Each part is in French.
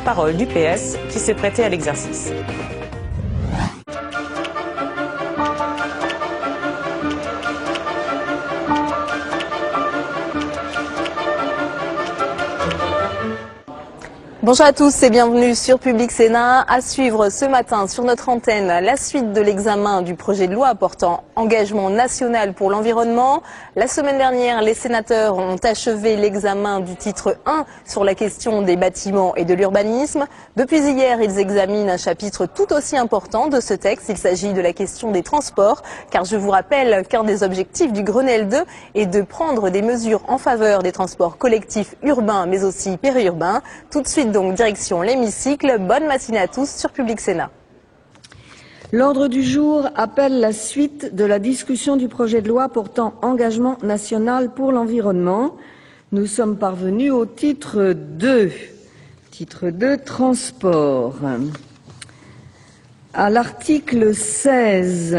porte-parole du PS qui s'est prêté à l'exercice. Bonjour à tous et bienvenue sur Public Sénat. À suivre ce matin sur notre antenne la suite de l'examen du projet de loi portant engagement national pour l'environnement. La semaine dernière, les sénateurs ont achevé l'examen du titre 1 sur la question des bâtiments et de l'urbanisme. Depuis hier, ils examinent un chapitre tout aussi important de ce texte. Il s'agit de la question des transports, car je vous rappelle qu'un des objectifs du Grenelle 2 est de prendre des mesures en faveur des transports collectifs urbains mais aussi périurbains. Tout de suite donc direction l'hémicycle. Bonne matinée à tous sur Public Sénat. L'ordre du jour appelle la suite de la discussion du projet de loi portant engagement national pour l'environnement. Nous sommes parvenus au titre 2. Titre 2, transport. À l'article 16,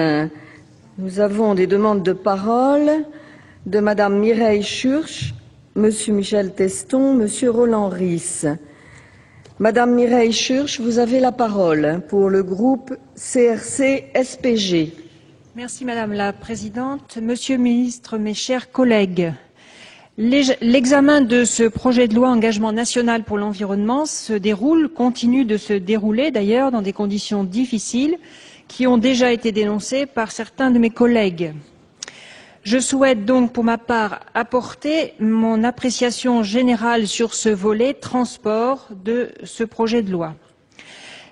nous avons des demandes de parole de Madame Mireille Schurch, Monsieur Michel Teston, Monsieur Roland Ries. Madame Mireille Schurch, vous avez la parole pour le groupe CRC-SPG. Merci Madame la Présidente. Monsieur le Ministre, mes chers collègues, l'examen de ce projet de loi engagement national pour l'environnement continue de se dérouler d'ailleurs dans des conditions difficiles qui ont déjà été dénoncées par certains de mes collègues. Je souhaite donc pour ma part apporter mon appréciation générale sur ce volet transport de ce projet de loi.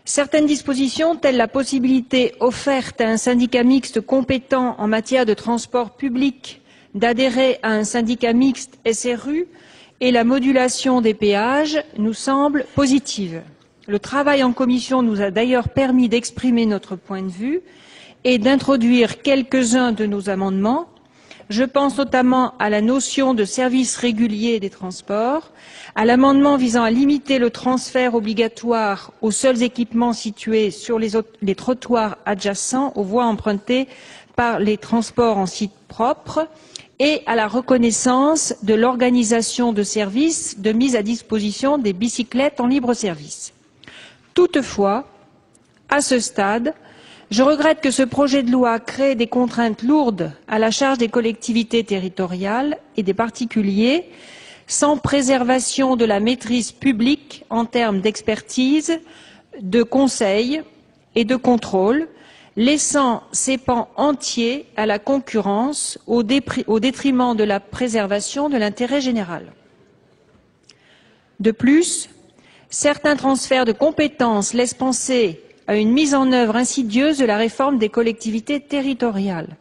Certaines dispositions, telles la possibilité offerte à un syndicat mixte compétent en matière de transport public d'adhérer à un syndicat mixte SRU et la modulation des péages, nous semblent positives. Le travail en commission nous a d'ailleurs permis d'exprimer notre point de vue et d'introduire quelques-uns de nos amendements. Je pense notamment à la notion de service régulier des transports, à l'amendement visant à limiter le transfert obligatoire aux seuls équipements situés sur les trottoirs adjacents aux voies empruntées par les transports en site propre et à la reconnaissance de l'organisation de services de mise à disposition des bicyclettes en libre service. Toutefois, à ce stade, je regrette que ce projet de loi crée des contraintes lourdes à la charge des collectivités territoriales et des particuliers, sans préservation de la maîtrise publique en termes d'expertise, de conseil et de contrôle, laissant ces pans entiers à la concurrence au détriment de la préservation de l'intérêt général. De plus, certains transferts de compétences laissent penser à une mise en œuvre insidieuse de la réforme des collectivités territoriales.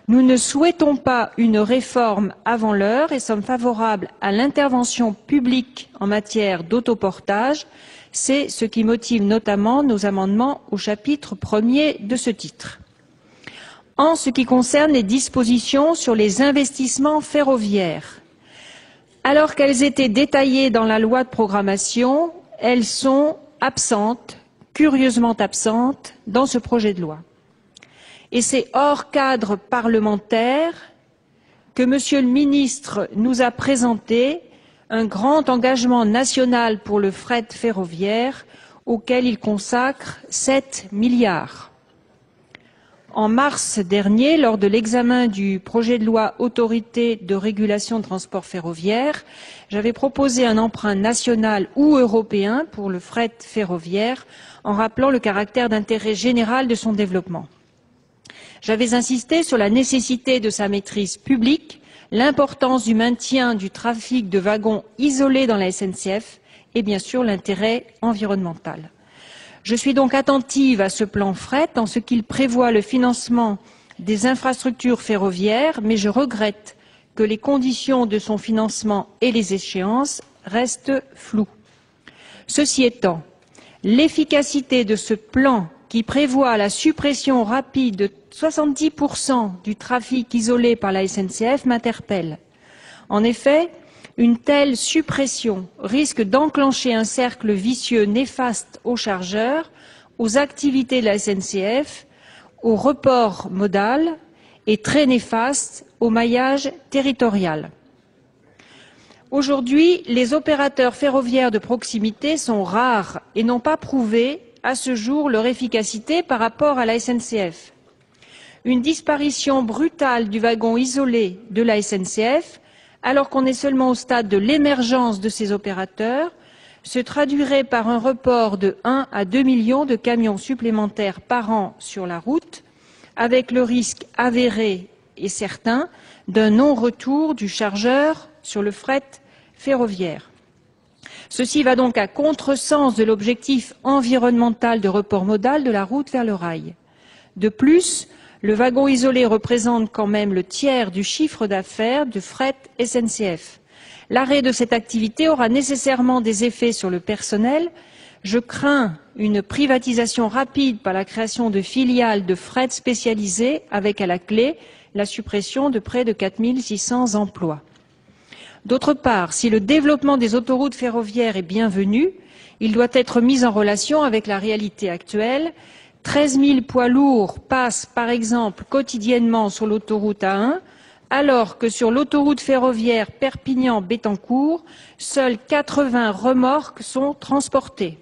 Nous ne souhaitons pas une réforme avant l'heure et sommes favorables à l'intervention publique en matière d'autoportage. C'est ce qui motive notamment nos amendements au chapitre 1er de ce titre. En ce qui concerne les dispositions sur les investissements ferroviaires, alors qu'elles étaient détaillées dans la loi de programmation, elles sont absentes, curieusement absente dans ce projet de loi. Et c'est hors cadre parlementaire que Monsieur le Ministre nous a présenté un grand engagement national pour le fret ferroviaire auquel il consacre 7 milliards. En mars dernier, lors de l'examen du projet de loi Autorité de régulation de transport ferroviaire, j'avais proposé un emprunt national ou européen pour le fret ferroviaire en rappelant le caractère d'intérêt général de son développement. J'avais insisté sur la nécessité de sa maîtrise publique, l'importance du maintien du trafic de wagons isolés dans la SNCF et bien sûr l'intérêt environnemental. Je suis donc attentive à ce plan fret en ce qu'il prévoit le financement des infrastructures ferroviaires, mais je regrette que les conditions de son financement et les échéances restent floues. Ceci étant, l'efficacité de ce plan qui prévoit la suppression rapide de 70% du trafic isolé par la SNCF m'interpelle. En effet, une telle suppression risque d'enclencher un cercle vicieux néfaste aux chargeurs, aux activités de la SNCF, au report modal et très néfaste au maillage territorial. Aujourd'hui, les opérateurs ferroviaires de proximité sont rares et n'ont pas prouvé à ce jour leur efficacité par rapport à la SNCF. Une disparition brutale du wagon isolé de la SNCF, alors qu'on est seulement au stade de l'émergence de ces opérateurs, se traduirait par un report de 1 à 2 millions de camions supplémentaires par an sur la route, avec le risque avéré et certain d'un non-retour du chargeur sur le fret ferroviaire. Ceci va donc à contresens de l'objectif environnemental de report modal de la route vers le rail. De plus, le wagon isolé représente quand même le tiers du chiffre d'affaires de fret SNCF. L'arrêt de cette activité aura nécessairement des effets sur le personnel. Je crains une privatisation rapide par la création de filiales de fret spécialisées avec à la clé la suppression de près de 4 600 emplois. D'autre part, si le développement des autoroutes ferroviaires est bienvenu, il doit être mis en relation avec la réalité actuelle. 13 000 poids lourds passent, par exemple, quotidiennement sur l'autoroute A1, alors que sur l'autoroute ferroviaire Perpignan-Béthencourt, seules 80 remorques sont transportées.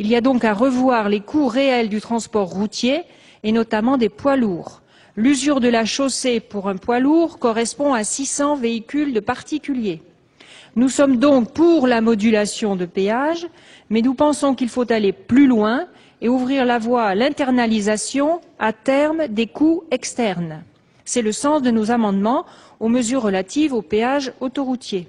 Il y a donc à revoir les coûts réels du transport routier et notamment des poids lourds. L'usure de la chaussée pour un poids lourd correspond à 600 véhicules de particuliers. Nous sommes donc pour la modulation de péage, mais nous pensons qu'il faut aller plus loin et ouvrir la voie à l'internalisation à terme des coûts externes. C'est le sens de nos amendements aux mesures relatives au péage autoroutier.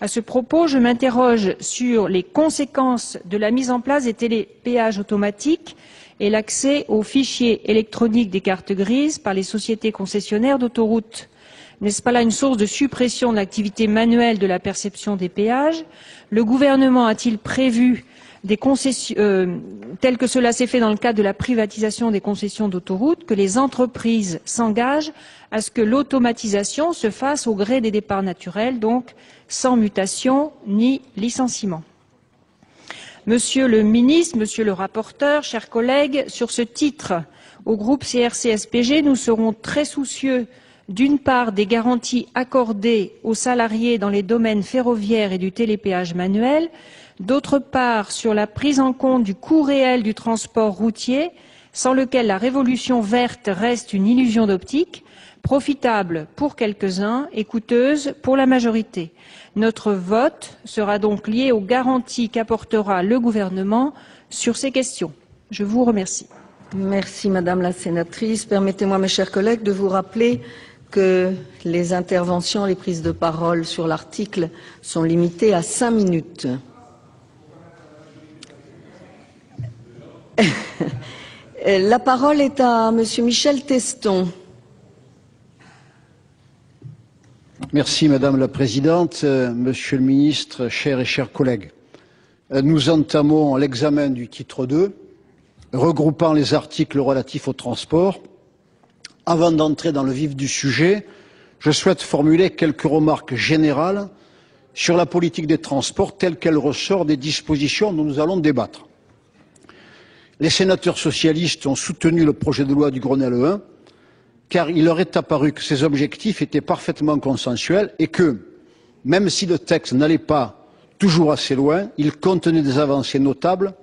À ce propos, je m'interroge sur les conséquences de la mise en place des télépéages automatiques et l'accès aux fichiers électroniques des cartes grises par les sociétés concessionnaires d'autoroutes. N'est-ce pas là une source de suppression de l'activité manuelle de la perception des péages? Le gouvernement a-t-il prévu des concessions, tel que cela s'est fait dans le cadre de la privatisation des concessions d'autoroutes, que les entreprises s'engagent à ce que l'automatisation se fasse au gré des départs naturels, donc sans mutation ni licenciement? Monsieur le ministre, monsieur le rapporteur, chers collègues, sur ce titre, au groupe CRCSPG, nous serons très soucieux d'une part des garanties accordées aux salariés dans les domaines ferroviaires et du télépéage manuel, d'autre part sur la prise en compte du coût réel du transport routier, sans lequel la révolution verte reste une illusion d'optique, profitable pour quelques-uns et coûteuse pour la majorité. Notre vote sera donc lié aux garanties qu'apportera le gouvernement sur ces questions. Je vous remercie. Merci Madame la sénatrice. Permettez-moi, mes chers collègues, de vous rappeler que les interventions, les prises de parole sur l'article sont limitées à 5 minutes. La parole est à Monsieur Michel Teston. Merci Madame la Présidente, Monsieur le Ministre, chers collègues. Nous entamons l'examen du titre 2, regroupant les articles relatifs au transport. Avant d'entrer dans le vif du sujet, je souhaite formuler quelques remarques générales sur la politique des transports telle qu'elle ressort des dispositions dont nous allons débattre. Les sénateurs socialistes ont soutenu le projet de loi du Grenelle 1, car il leur est apparu que ses objectifs étaient parfaitement consensuels et que, même si le texte n'allait pas toujours assez loin, il contenait des avancées notables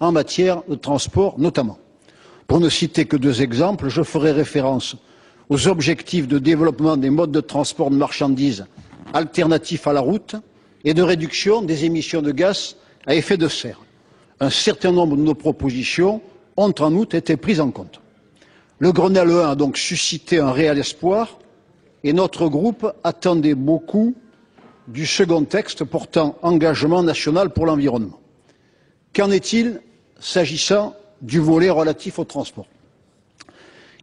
en matière de transport notamment. Pour ne citer que 2 exemples, je ferai référence aux objectifs de développement des modes de transport de marchandises alternatifs à la route et de réduction des émissions de gaz à effet de serre. Un certain nombre de nos propositions ont en outre été prises en compte. Le Grenelle 1 a donc suscité un réel espoir et notre groupe attendait beaucoup du second texte portant engagement national pour l'environnement. Qu'en est-il s'agissant du volet relatif au transport?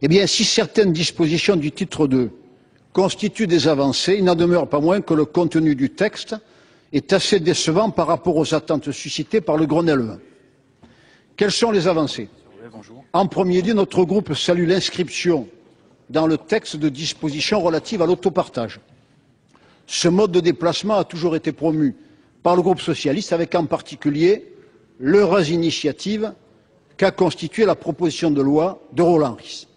Eh bien, si certaines dispositions du titre 2 constituent des avancées, il n'en demeure pas moins que le contenu du texte est assez décevant par rapport aux attentes suscitées par le Grenelle 1. Quelles sont les avancées? En premier lieu, notre groupe salue l'inscription dans le texte de dispositions relatives à l'autopartage. Ce mode de déplacement a toujours été promu par le groupe socialiste, avec en particulier l'heureuse initiative qu'a constituée la proposition de loi de Roland Ries.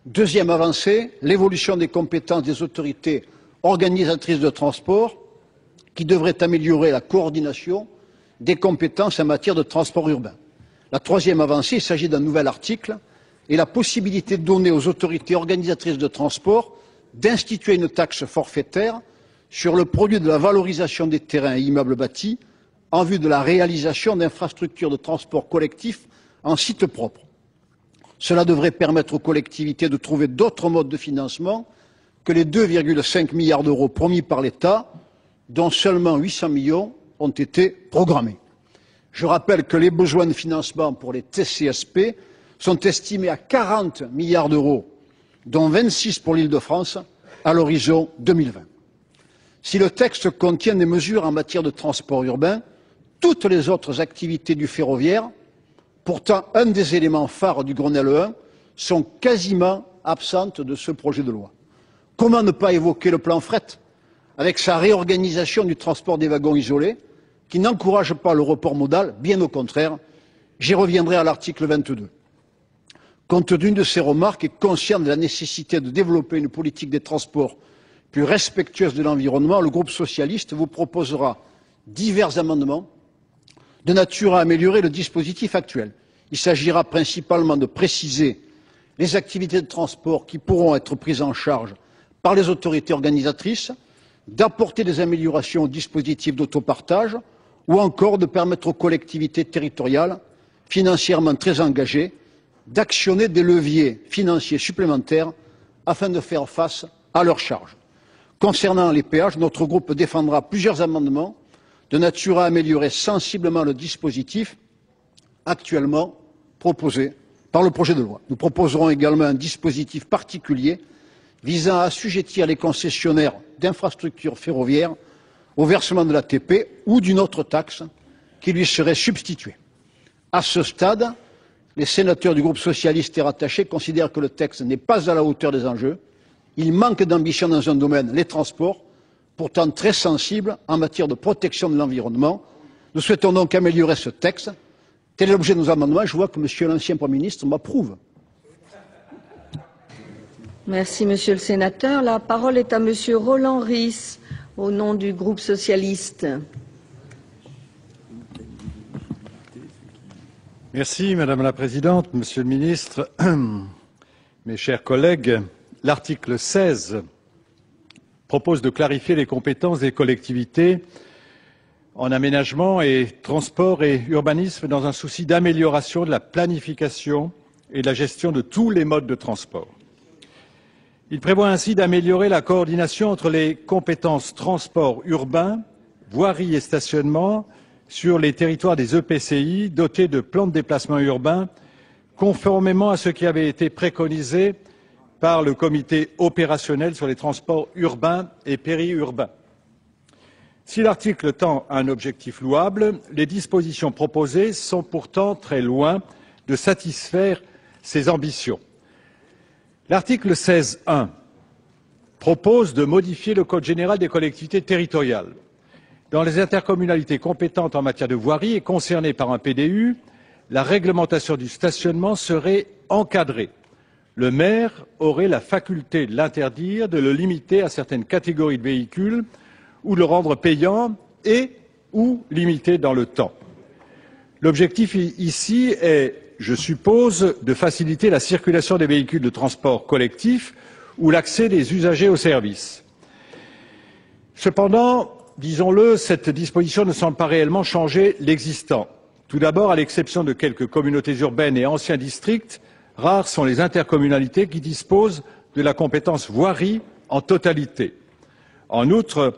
Deuxième avancée, l'évolution des compétences des autorités organisatrices de transport qui devrait améliorer la coordination des compétences en matière de transport urbain. La troisième avancée, il s'agit d'un nouvel article et la possibilité de donner aux autorités organisatrices de transport d'instituer une taxe forfaitaire sur le produit de la valorisation des terrains et immeubles bâtis en vue de la réalisation d'infrastructures de transport collectif en site propre. Cela devrait permettre aux collectivités de trouver d'autres modes de financement que les 2,5 milliards d'euros promis par l'État, dont seulement 800 millions ont été programmés. Je rappelle que les besoins de financement pour les TCSP sont estimés à 40 milliards d'euros, dont 26 pour l'Île-de-France, à l'horizon 2020. Si le texte contient des mesures en matière de transport urbain, toutes les autres activités du ferroviaire, pourtant un des éléments phares du Grenelle 1, sont quasiment absentes de ce projet de loi. Comment ne pas évoquer le plan fret, avec sa réorganisation du transport des wagons isolés, qui n'encourage pas le report modal, bien au contraire. J'y reviendrai à l'article 22. Compte tenu de ces remarques et conscient de la nécessité de développer une politique des transports plus respectueuse de l'environnement, le groupe socialiste vous proposera divers amendements de nature à améliorer le dispositif actuel. Il s'agira principalement de préciser les activités de transport qui pourront être prises en charge par les autorités organisatrices, d'apporter des améliorations au dispositif d'autopartage ou encore de permettre aux collectivités territoriales financièrement très engagées d'actionner des leviers financiers supplémentaires afin de faire face à leurs charges. Concernant les péages, notre groupe défendra plusieurs amendements de nature à améliorer sensiblement le dispositif actuellement proposé par le projet de loi. Nous proposerons également un dispositif particulier visant à assujettir les concessionnaires d'infrastructures ferroviaires au versement de l'ATP ou d'une autre taxe qui lui serait substituée. À ce stade, les sénateurs du groupe socialiste et rattaché considèrent que le texte n'est pas à la hauteur des enjeux. Il manque d'ambition dans un domaine, les transports, pourtant très sensible en matière de protection de l'environnement. Nous souhaitons donc améliorer ce texte. Tel est l'objet de nos amendements. Je vois que Monsieur l'ancien Premier ministre m'approuve. Merci, Monsieur le Sénateur. La parole est à Monsieur Roland Ries, au nom du groupe socialiste. Merci, Madame la Présidente, Monsieur le Ministre, mes chers collègues. L'article 16 propose de clarifier les compétences des collectivités en aménagement et transport et urbanisme dans un souci d'amélioration de la planification et de la gestion de tous les modes de transport. Il prévoit ainsi d'améliorer la coordination entre les compétences transport urbain, voirie et stationnement sur les territoires des EPCI dotés de plans de déplacement urbain, conformément à ce qui avait été préconisé par le comité opérationnel sur les transports urbains et périurbains. Si l'article tend à un objectif louable, les dispositions proposées sont pourtant très loin de satisfaire ces ambitions. L'article 16.1 propose de modifier le Code général des collectivités territoriales. Dans les intercommunalités compétentes en matière de voirie et concernées par un PDU, la réglementation du stationnement serait encadrée. Le maire aurait la faculté de l'interdire, de le limiter à certaines catégories de véhicules ou de le rendre payant et ou limité dans le temps. L'objectif ici est, je suppose, de faciliter la circulation des véhicules de transport collectif ou l'accès des usagers aux services. Cependant, disons-le, cette disposition ne semble pas réellement changer l'existant. Tout d'abord, à l'exception de quelques communautés urbaines et anciens districts, rares sont les intercommunalités qui disposent de la compétence voirie en totalité. En outre,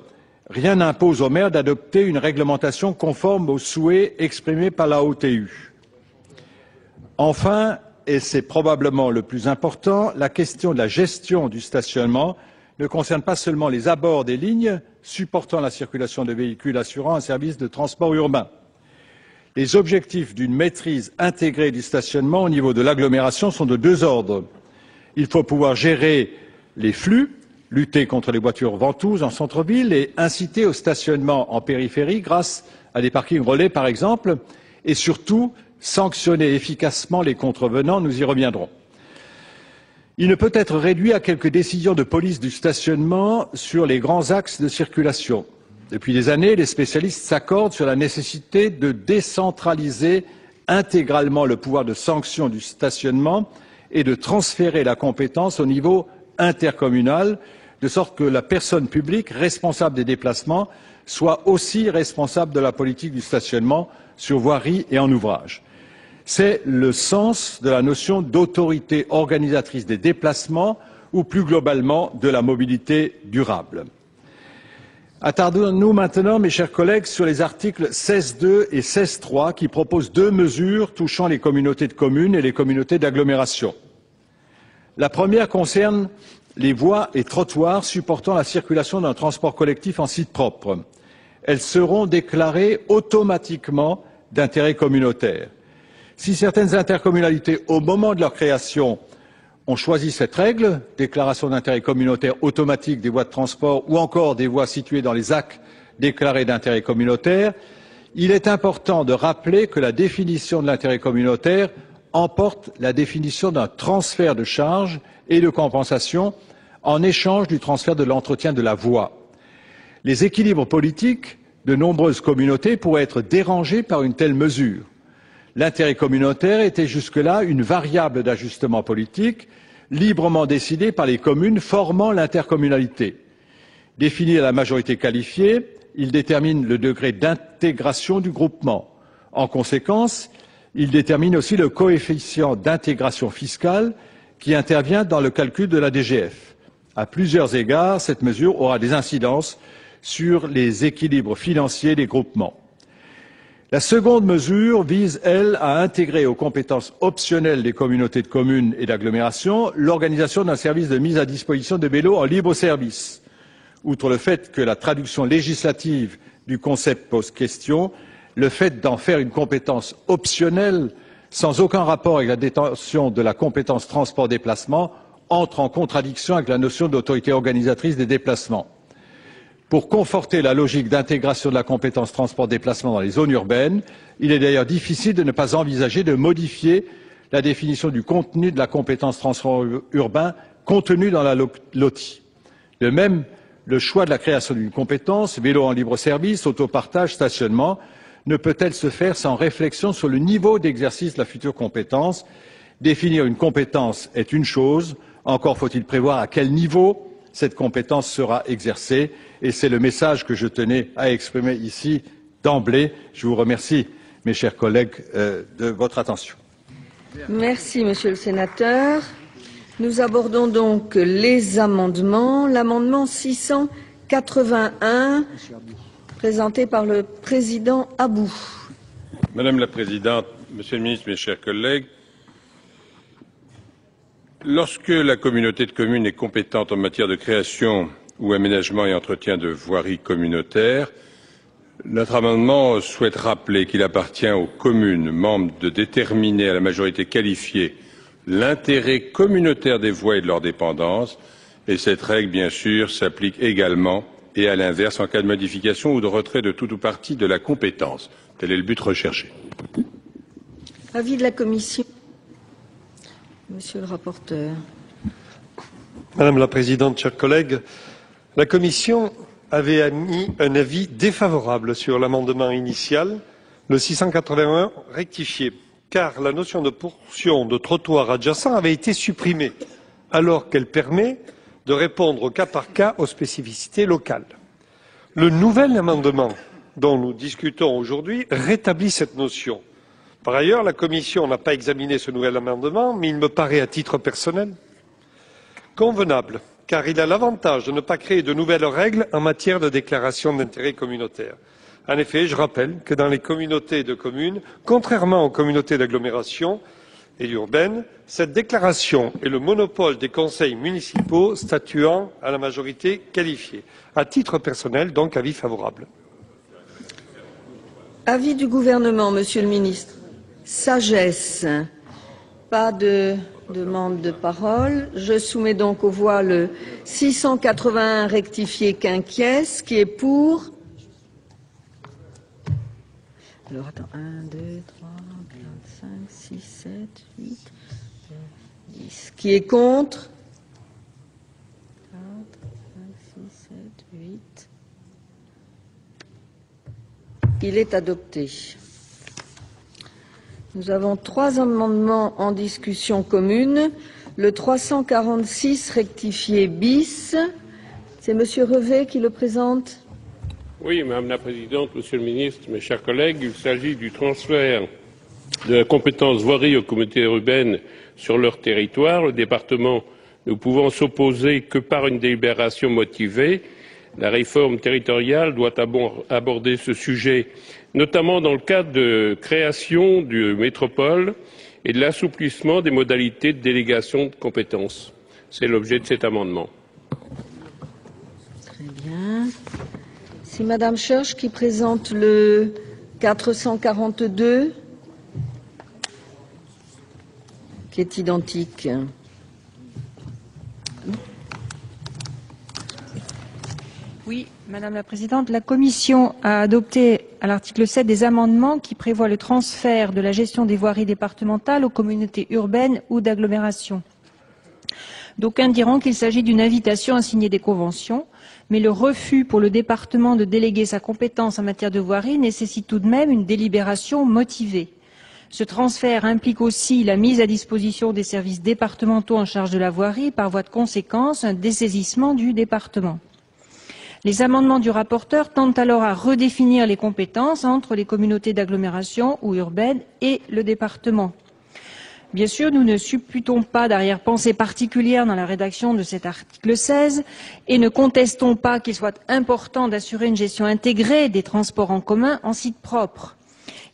rien n'impose au maire d'adopter une réglementation conforme aux souhaits exprimés par la OTU. Enfin, et c'est probablement le plus important, la question de la gestion du stationnement ne concerne pas seulement les abords des lignes supportant la circulation de véhicules assurant un service de transport urbain. Les objectifs d'une maîtrise intégrée du stationnement au niveau de l'agglomération sont de deux ordres. Il faut pouvoir gérer les flux, lutter contre les voitures ventouses en centre-ville et inciter au stationnement en périphérie grâce à des parkings relais, par exemple, et surtout sanctionner efficacement les contrevenants. Nous y reviendrons. Il ne peut être réduit à quelques décisions de police du stationnement sur les grands axes de circulation. Depuis des années, les spécialistes s'accordent sur la nécessité de décentraliser intégralement le pouvoir de sanction du stationnement et de transférer la compétence au niveau intercommunal, de sorte que la personne publique responsable des déplacements soit aussi responsable de la politique du stationnement sur voirie et en ouvrage. C'est le sens de la notion d'autorité organisatrice des déplacements ou plus globalement de la mobilité durable. Attardons-nous maintenant, mes chers collègues, sur les articles 16.2 et 16.3 qui proposent deux mesures touchant les communautés de communes et les communautés d'agglomération. La première concerne les voies et trottoirs supportant la circulation d'un transport collectif en site propre. Elles seront déclarées automatiquement d'intérêt communautaire. Si certaines intercommunalités, au moment de leur création, ont choisi cette règle, déclaration d'intérêt communautaire automatique des voies de transport ou encore des voies situées dans les AC déclarées d'intérêt communautaire, il est important de rappeler que la définition de l'intérêt communautaire emporte la définition d'un transfert de charges et de compensation en échange du transfert de l'entretien de la voie. Les équilibres politiques de nombreuses communautés pourraient être dérangés par une telle mesure. L'intérêt communautaire était jusque-là une variable d'ajustement politique, librement décidée par les communes formant l'intercommunalité. Défini à la majorité qualifiée, il détermine le degré d'intégration du groupement. En conséquence, il détermine aussi le coefficient d'intégration fiscale qui intervient dans le calcul de la DGF. À plusieurs égards, cette mesure aura des incidences sur les équilibres financiers des groupements. La seconde mesure vise, elle, à intégrer aux compétences optionnelles des communautés de communes et d'agglomération l'organisation d'un service de mise à disposition de vélos en libre service. Outre le fait que la traduction législative du concept pose question, le fait d'en faire une compétence optionnelle, sans aucun rapport avec la détention de la compétence transport-déplacement, entre en contradiction avec la notion d'autorité organisatrice des déplacements. Pour conforter la logique d'intégration de la compétence transport-déplacement dans les zones urbaines, il est d'ailleurs difficile de ne pas envisager de modifier la définition du contenu de la compétence transport urbain contenue dans la LOTI. De même, le choix de la création d'une compétence, vélo en libre service, autopartage, stationnement, ne peut-elle se faire sans réflexion sur le niveau d'exercice de la future compétence. Définir une compétence est une chose, encore faut-il prévoir à quel niveau cette compétence sera exercée, et c'est le message que je tenais à exprimer ici d'emblée. Je vous remercie, mes chers collègues, de votre attention. Merci, Monsieur le Sénateur. Nous abordons donc les amendements. L'amendement 681, présenté par le président Abou. Madame la Présidente, Monsieur le Ministre, mes chers collègues, lorsque la communauté de communes est compétente en matière de création ou aménagement et entretien de voiries communautaires, notre amendement souhaite rappeler qu'il appartient aux communes membres de déterminer à la majorité qualifiée l'intérêt communautaire des voies et de leurs dépendances, et cette règle, bien sûr, s'applique également et à l'inverse en cas de modification ou de retrait de tout ou partie de la compétence. Tel est le but recherché. Avis de la Commission. Monsieur le rapporteur. Madame la Présidente, chers collègues, la Commission avait émis un avis défavorable sur l'amendement initial, le 681 rectifié, car la notion de portion de trottoir adjacent avait été supprimée, alors qu'elle permet de répondre au cas par cas aux spécificités locales. Le nouvel amendement dont nous discutons aujourd'hui rétablit cette notion. Par ailleurs, la Commission n'a pas examiné ce nouvel amendement, mais il me paraît, à titre personnel, convenable, car il a l'avantage de ne pas créer de nouvelles règles en matière de déclaration d'intérêt communautaire. En effet, je rappelle que dans les communautés de communes, contrairement aux communautés d'agglomération et urbaines, cette déclaration est le monopole des conseils municipaux statuant à la majorité qualifiée. À titre personnel, donc, avis favorable. Avis du gouvernement, Monsieur le Ministre. Sagesse. Pas de demande de parole. Je soumets donc aux voix le 681 rectifié quinquies, qui est pour. Alors attends, 1, 2, 3, 4, 5, 6, 7, 8, 9, 10. Qui est contre? 4, 5, 6, 7, 8, Il est adopté. Nous avons 3 amendements en discussion commune. Le 346 rectifié bis. C'est Monsieur Revet qui le présente. Oui, Madame la Présidente, Monsieur le Ministre, mes chers collègues, il s'agit du transfert de la compétence voirie aux communautés urbaines sur leur territoire. Le département ne pouvant s'opposer que par une délibération motivée, la réforme territoriale doit aborder ce sujet, notamment dans le cadre de création de métropoles et de l'assouplissement des modalités de délégation de compétences. C'est l'objet de cet amendement. Très bien. C'est Madame Schurch qui présente le 442, qui est identique. Oui, Madame la Présidente, la Commission a adopté à l'article 7 des amendements qui prévoient le transfert de la gestion des voiries départementales aux communautés urbaines ou d'agglomération. D'aucuns diront qu'il s'agit d'une invitation à signer des conventions, mais le refus pour le département de déléguer sa compétence en matière de voirie nécessite tout de même une délibération motivée. Ce transfert implique aussi la mise à disposition des services départementaux en charge de la voirie, par voie de conséquence, un dessaisissement du département. Les amendements du rapporteur tendent alors à redéfinir les compétences entre les communautés d'agglomération ou urbaines et le département. Bien sûr, nous ne supputons pas d'arrière-pensée particulière dans la rédaction de cet article 16 et ne contestons pas qu'il soit important d'assurer une gestion intégrée des transports en commun en site propre.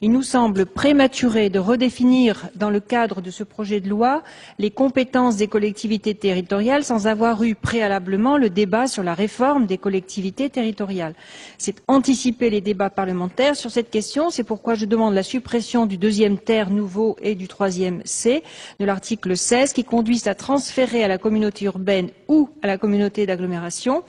Il nous semble prématuré de redéfinir dans le cadre de ce projet de loi les compétences des collectivités territoriales sans avoir eu préalablement le débat sur la réforme des collectivités territoriales. C'est anticiper les débats parlementaires sur cette question. C'est pourquoi je demande la suppression du 2e ter nouveau et du 3e c de l'article 16 qui conduisent à transférer à la communauté urbaine ou à la communauté d'agglomération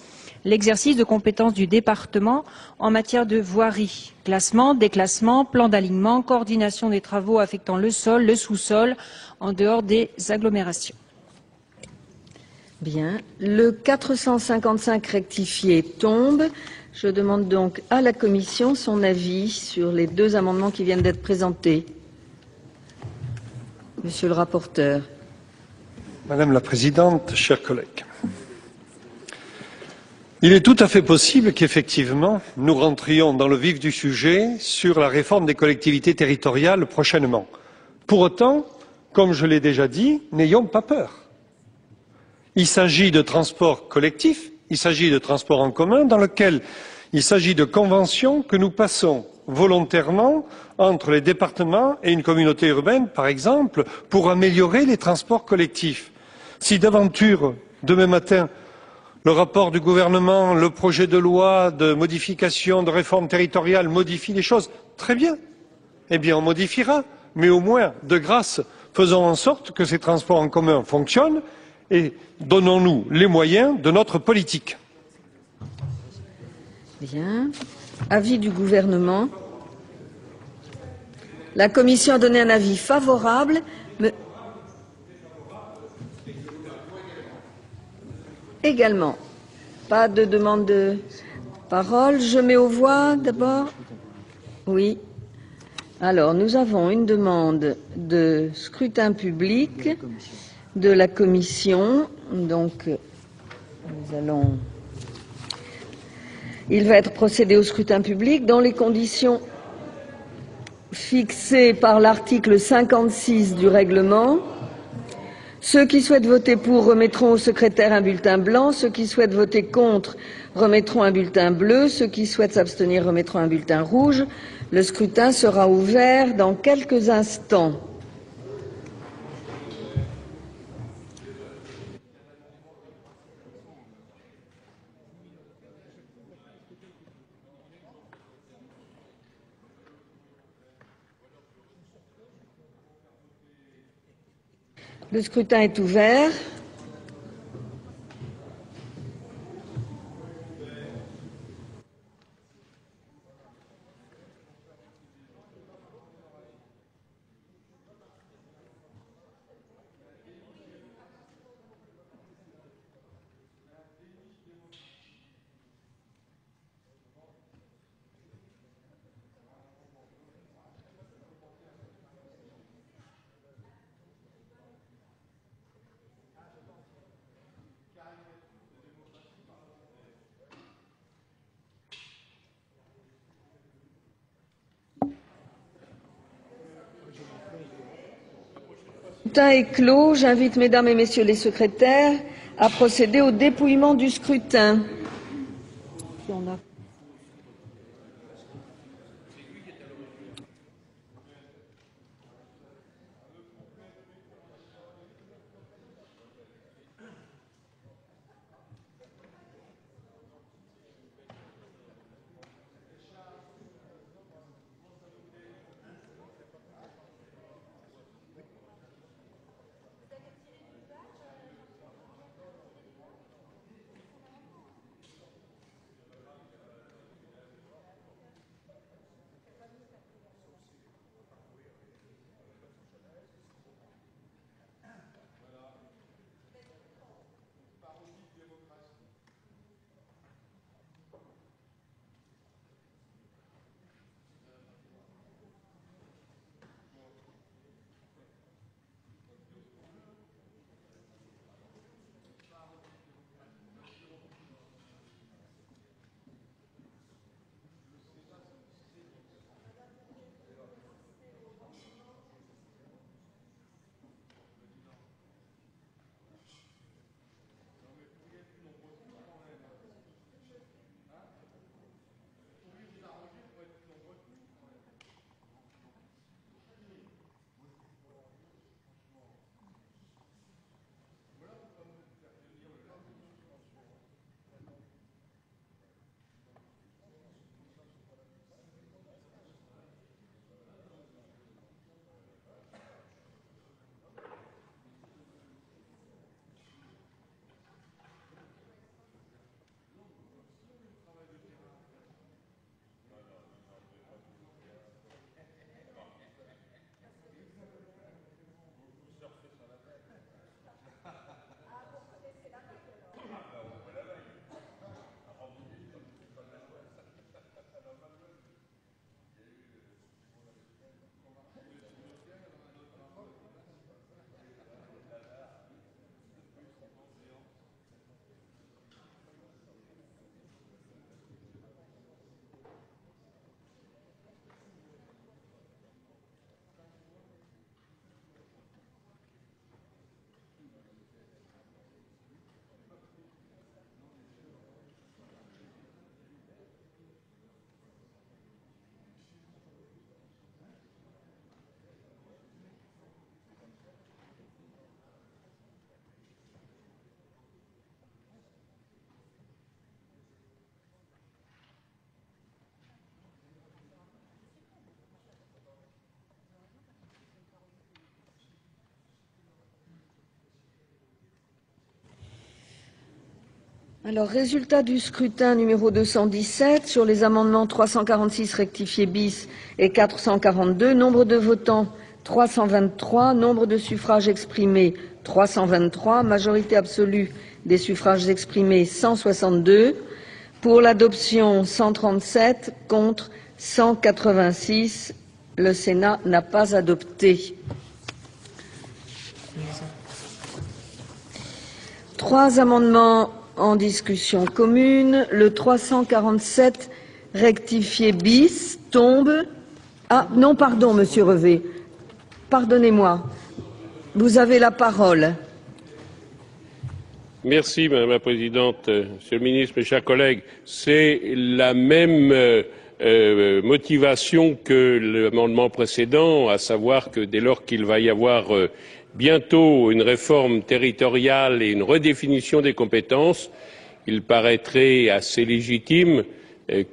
l'exercice de compétences du département en matière de voirie, classement, déclassement, plan d'alignement, coordination des travaux affectant le sol, le sous-sol, en dehors des agglomérations. Bien. Le 455 rectifié tombe. Je demande donc à la Commission son avis sur les 2 amendements qui viennent d'être présentés. Monsieur le rapporteur. Madame la Présidente, chers collègues. Il est tout à fait possible qu'effectivement, nous rentrions dans le vif du sujet sur la réforme des collectivités territoriales prochainement. Pour autant, comme je l'ai déjà dit, n'ayons pas peur. Il s'agit de transports collectifs, il s'agit de transports en commun dans lequel il s'agit de conventions que nous passons volontairement entre les départements et une communauté urbaine, par exemple, pour améliorer les transports collectifs. Si d'aventure, demain matin, le rapport du gouvernement, le projet de loi de modification, de réforme territoriale modifie les choses, très bien. Eh bien, on modifiera. Mais au moins, de grâce, faisons en sorte que ces transports en commun fonctionnent et donnons-nous les moyens de notre politique. Bien. Avis du gouvernement. La Commission a donné un avis favorable. Mais... Également. Pas de demande de parole. Je mets aux voix d'abord. Oui. Alors, nous avons une demande de scrutin public de la Commission. Donc, nous allons... Il va être procédé au scrutin public dans les conditions fixées par l'article 56 du règlement. Ceux qui souhaitent voter pour remettront au secrétaire un bulletin blanc. Ceux qui souhaitent voter contre remettront un bulletin bleu. Ceux qui souhaitent s'abstenir remettront un bulletin rouge. Le scrutin sera ouvert dans quelques instants. Le scrutin est ouvert. Le scrutin est clos. J'invite mesdames et messieurs les secrétaires à procéder au dépouillement du scrutin. Alors, résultat du scrutin numéro 217 sur les amendements 346 rectifié bis et 442. Nombre de votants 323. Nombre de suffrages exprimés 323. Majorité absolue des suffrages exprimés 162. Pour l'adoption 137. Contre 186. Le Sénat n'a pas adopté. 3 amendements en discussion commune. Le 347 rectifié bis tombe. Ah non, pardon, Monsieur Revet. Pardonnez-moi. Vous avez la parole. Merci, Madame la Présidente, Monsieur le Ministre, mes chers collègues. C'est la même motivation que l'amendement précédent, à savoir que dès lors qu'il va y avoir bientôt une réforme territoriale et une redéfinition des compétences, il paraîtrait assez légitime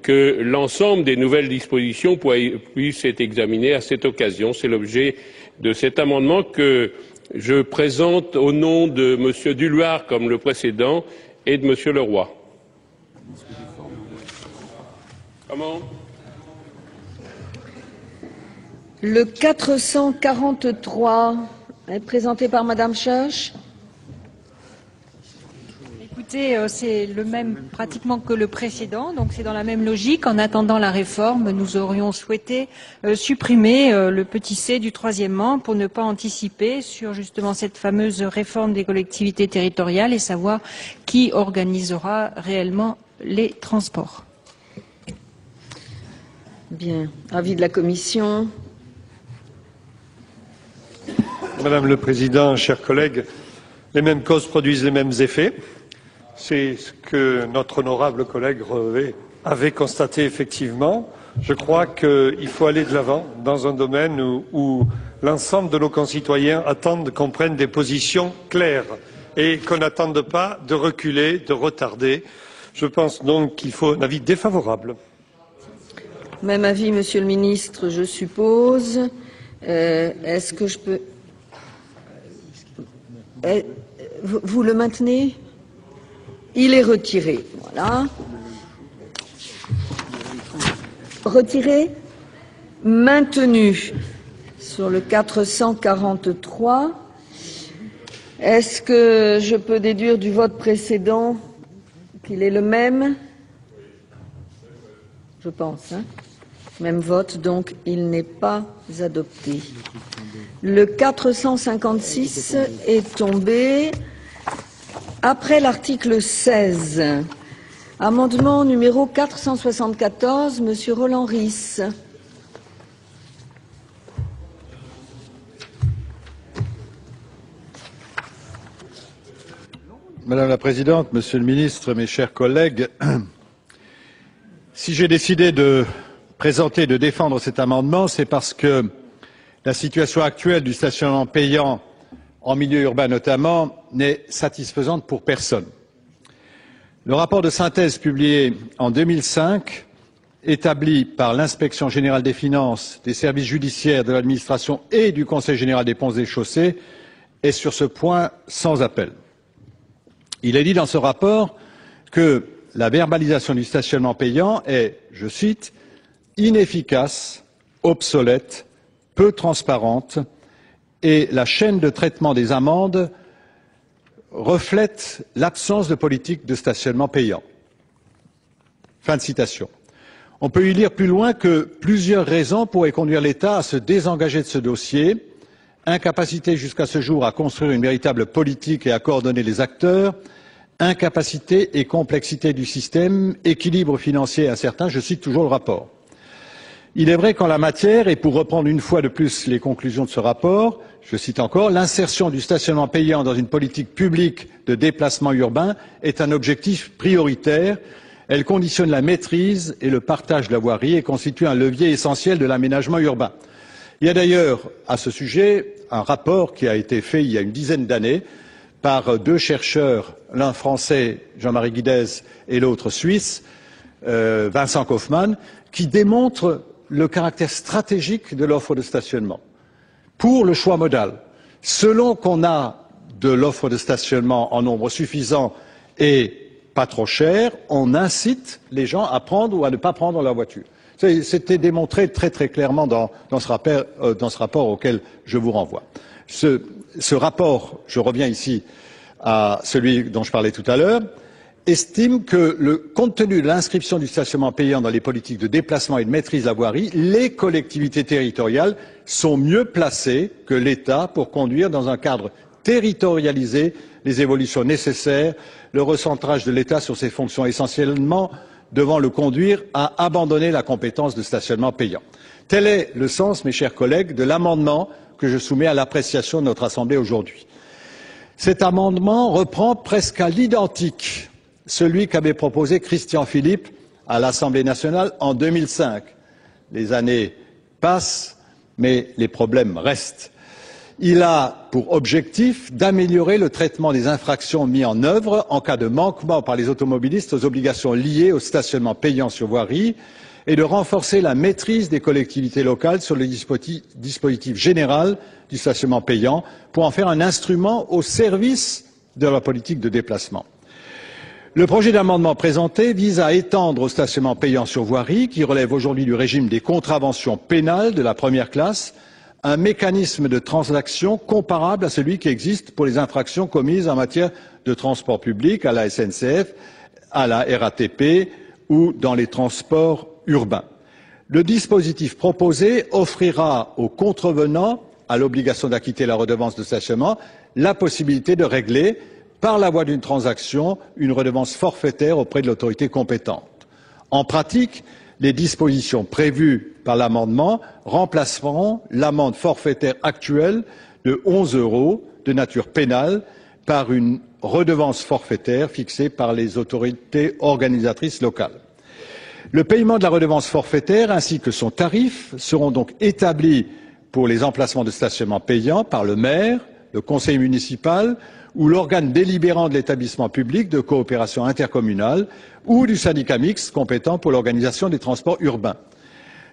que l'ensemble des nouvelles dispositions puissent être examinées à cette occasion. C'est l'objet de cet amendement que je présente au nom de M. Duluard, comme le précédent, et de M. Leroy. Comment ? Le 443 est présenté par Madame Scheuch. Écoutez, c'est le même pratiquement que le précédent, donc c'est dans la même logique. En attendant la réforme, nous aurions souhaité supprimer le petit c du troisièmement pour ne pas anticiper sur justement cette fameuse réforme des collectivités territoriales et savoir qui organisera réellement les transports. Bien. Avis de la Commission. Madame le Président, chers collègues, les mêmes causes produisent les mêmes effets. C'est ce que notre honorable collègue Revet avait constaté effectivement. Je crois qu'il faut aller de l'avant dans un domaine où l'ensemble de nos concitoyens attendent qu'on prenne des positions claires et qu'on n'attende pas de reculer, de retarder. Je pense donc qu'il faut un avis défavorable. Même avis, Monsieur le Ministre, je suppose. Est-ce que je peux... Vous le maintenez? Il est retiré. Voilà. Retiré. Maintenu sur le 443. Est-ce que je peux déduire du vote précédent qu'il est le même? Je pense. Même vote, donc il n'est pas adopté. Le 456 est tombé. Après l'article 16, amendement numéro 474, Monsieur Roland Ris. Madame la Présidente, Monsieur le Ministre, mes chers collègues, si j'ai décidé de présenter et de défendre cet amendement, c'est parce que la situation actuelle du stationnement payant en milieu urbain notamment n'est satisfaisante pour personne. Le rapport de synthèse publié en 2005, établi par l'Inspection générale des finances, des services judiciaires, de l'administration et du Conseil général des ponts et chaussées, est sur ce point sans appel. Il est dit dans ce rapport que la verbalisation du stationnement payant est, je cite, inefficace, obsolète, peu transparente et la chaîne de traitement des amendes reflète l'absence de politique de stationnement payant. Fin de citation. On peut y lire plus loin que plusieurs raisons pourraient conduire l'État à se désengager de ce dossier. Incapacité jusqu'à ce jour à construire une véritable politique et à coordonner les acteurs, incapacité et complexité du système, équilibre financier incertain, je cite toujours le rapport. Il est vrai qu'en la matière, et pour reprendre une fois de plus les conclusions de ce rapport, je cite encore, l'insertion du stationnement payant dans une politique publique de déplacement urbain est un objectif prioritaire. Elle conditionne la maîtrise et le partage de la voirie et constitue un levier essentiel de l'aménagement urbain. Il y a d'ailleurs à ce sujet un rapport qui a été fait il y a une dizaine d'années par deux chercheurs, l'un français, Jean-Marie Guidez, et l'autre suisse, Vincent Kaufmann, qui démontre le caractère stratégique de l'offre de stationnement pour le choix modal. Selon qu'on a de l'offre de stationnement en nombre suffisant et pas trop cher, on incite les gens à prendre ou à ne pas prendre leur voiture. C'était démontré très très clairement dans ce rapport auquel je vous renvoie. Ce rapport, je reviens ici à celui dont je parlais tout à l'heure, estime que, compte tenu de l'inscription du stationnement payant dans les politiques de déplacement et de maîtrise de la voirie, les collectivités territoriales sont mieux placées que l'État pour conduire dans un cadre territorialisé les évolutions nécessaires, le recentrage de l'État sur ses fonctions essentiellement devant le conduire à abandonner la compétence de stationnement payant. Tel est le sens, mes chers collègues, de l'amendement que je soumets à l'appréciation de notre Assemblée aujourd'hui. Cet amendement reprend presque à l'identique celui qu'avait proposé Christian Philippe à l'Assemblée nationale en 2005. Les années passent, mais les problèmes restent. Il a pour objectif d'améliorer le traitement des infractions mises en œuvre en cas de manquement par les automobilistes aux obligations liées au stationnement payant sur voirie et de renforcer la maîtrise des collectivités locales sur le dispositif général du stationnement payant pour en faire un instrument au service de la politique de déplacement. Le projet d'amendement présenté vise à étendre au stationnement payant sur voirie, qui relève aujourd'hui du régime des contraventions pénales de la première classe, un mécanisme de transaction comparable à celui qui existe pour les infractions commises en matière de transport public à la SNCF, à la RATP ou dans les transports urbains. Le dispositif proposé offrira aux contrevenants, à l'obligation d'acquitter la redevance de stationnement, la possibilité de régler par la voie d'une transaction une redevance forfaitaire auprès de l'autorité compétente. En pratique, les dispositions prévues par l'amendement remplaceront l'amende forfaitaire actuelle de 11 € de nature pénale par une redevance forfaitaire fixée par les autorités organisatrices locales. Le paiement de la redevance forfaitaire ainsi que son tarif seront donc établis pour les emplacements de stationnement payants par le maire, le conseil municipal ou l'organe délibérant de l'établissement public de coopération intercommunale ou du syndicat mixte compétent pour l'organisation des transports urbains.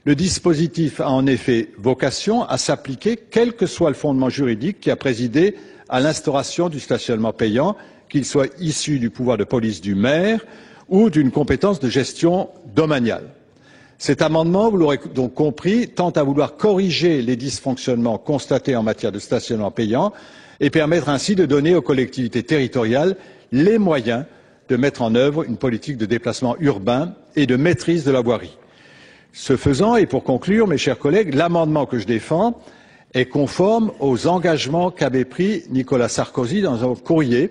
Le dispositif a en effet vocation à s'appliquer quel que soit le fondement juridique qui a présidé à l'instauration du stationnement payant, qu'il soit issu du pouvoir de police du maire ou d'une compétence de gestion domaniale. Cet amendement, vous l'aurez donc compris, tend à vouloir corriger les dysfonctionnements constatés en matière de stationnement payant et permettre ainsi de donner aux collectivités territoriales les moyens de mettre en œuvre une politique de déplacement urbain et de maîtrise de la voirie. Ce faisant, et pour conclure, mes chers collègues, l'amendement que je défends est conforme aux engagements qu'avait pris Nicolas Sarkozy dans un courrier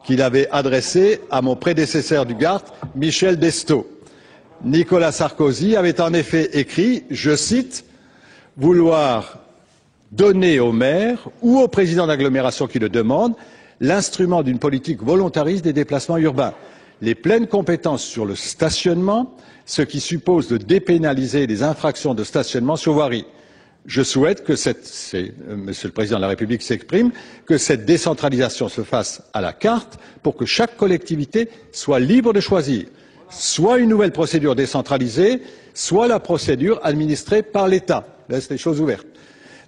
qu'il avait adressé à mon prédécesseur du Gard, Michel Destaut. Nicolas Sarkozy avait en effet écrit, je cite, « vouloir donner au maire ou au président d'agglomération qui le demande l'instrument d'une politique volontariste des déplacements urbains, les pleines compétences sur le stationnement, ce qui suppose de dépénaliser les infractions de stationnement sur voirie. Je souhaite que Monsieur le Président de la République s'exprime, que cette décentralisation se fasse à la carte pour que chaque collectivité soit libre de choisir soit une nouvelle procédure décentralisée, soit la procédure administrée par l'État. Laisse les choses ouvertes.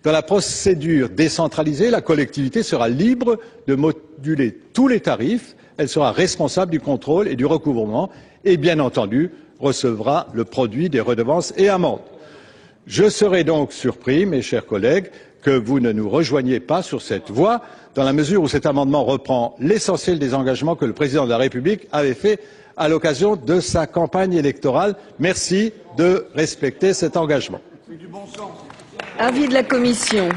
Dans la procédure décentralisée, la collectivité sera libre de moduler tous les tarifs, elle sera responsable du contrôle et du recouvrement et, bien entendu, recevra le produit des redevances et amendes. Je serais donc surpris, mes chers collègues, que vous ne nous rejoigniez pas sur cette voie, dans la mesure où cet amendement reprend l'essentiel des engagements que le Président de la République avait faits à l'occasion de sa campagne électorale. Merci de respecter cet engagement. Avis de la Commission.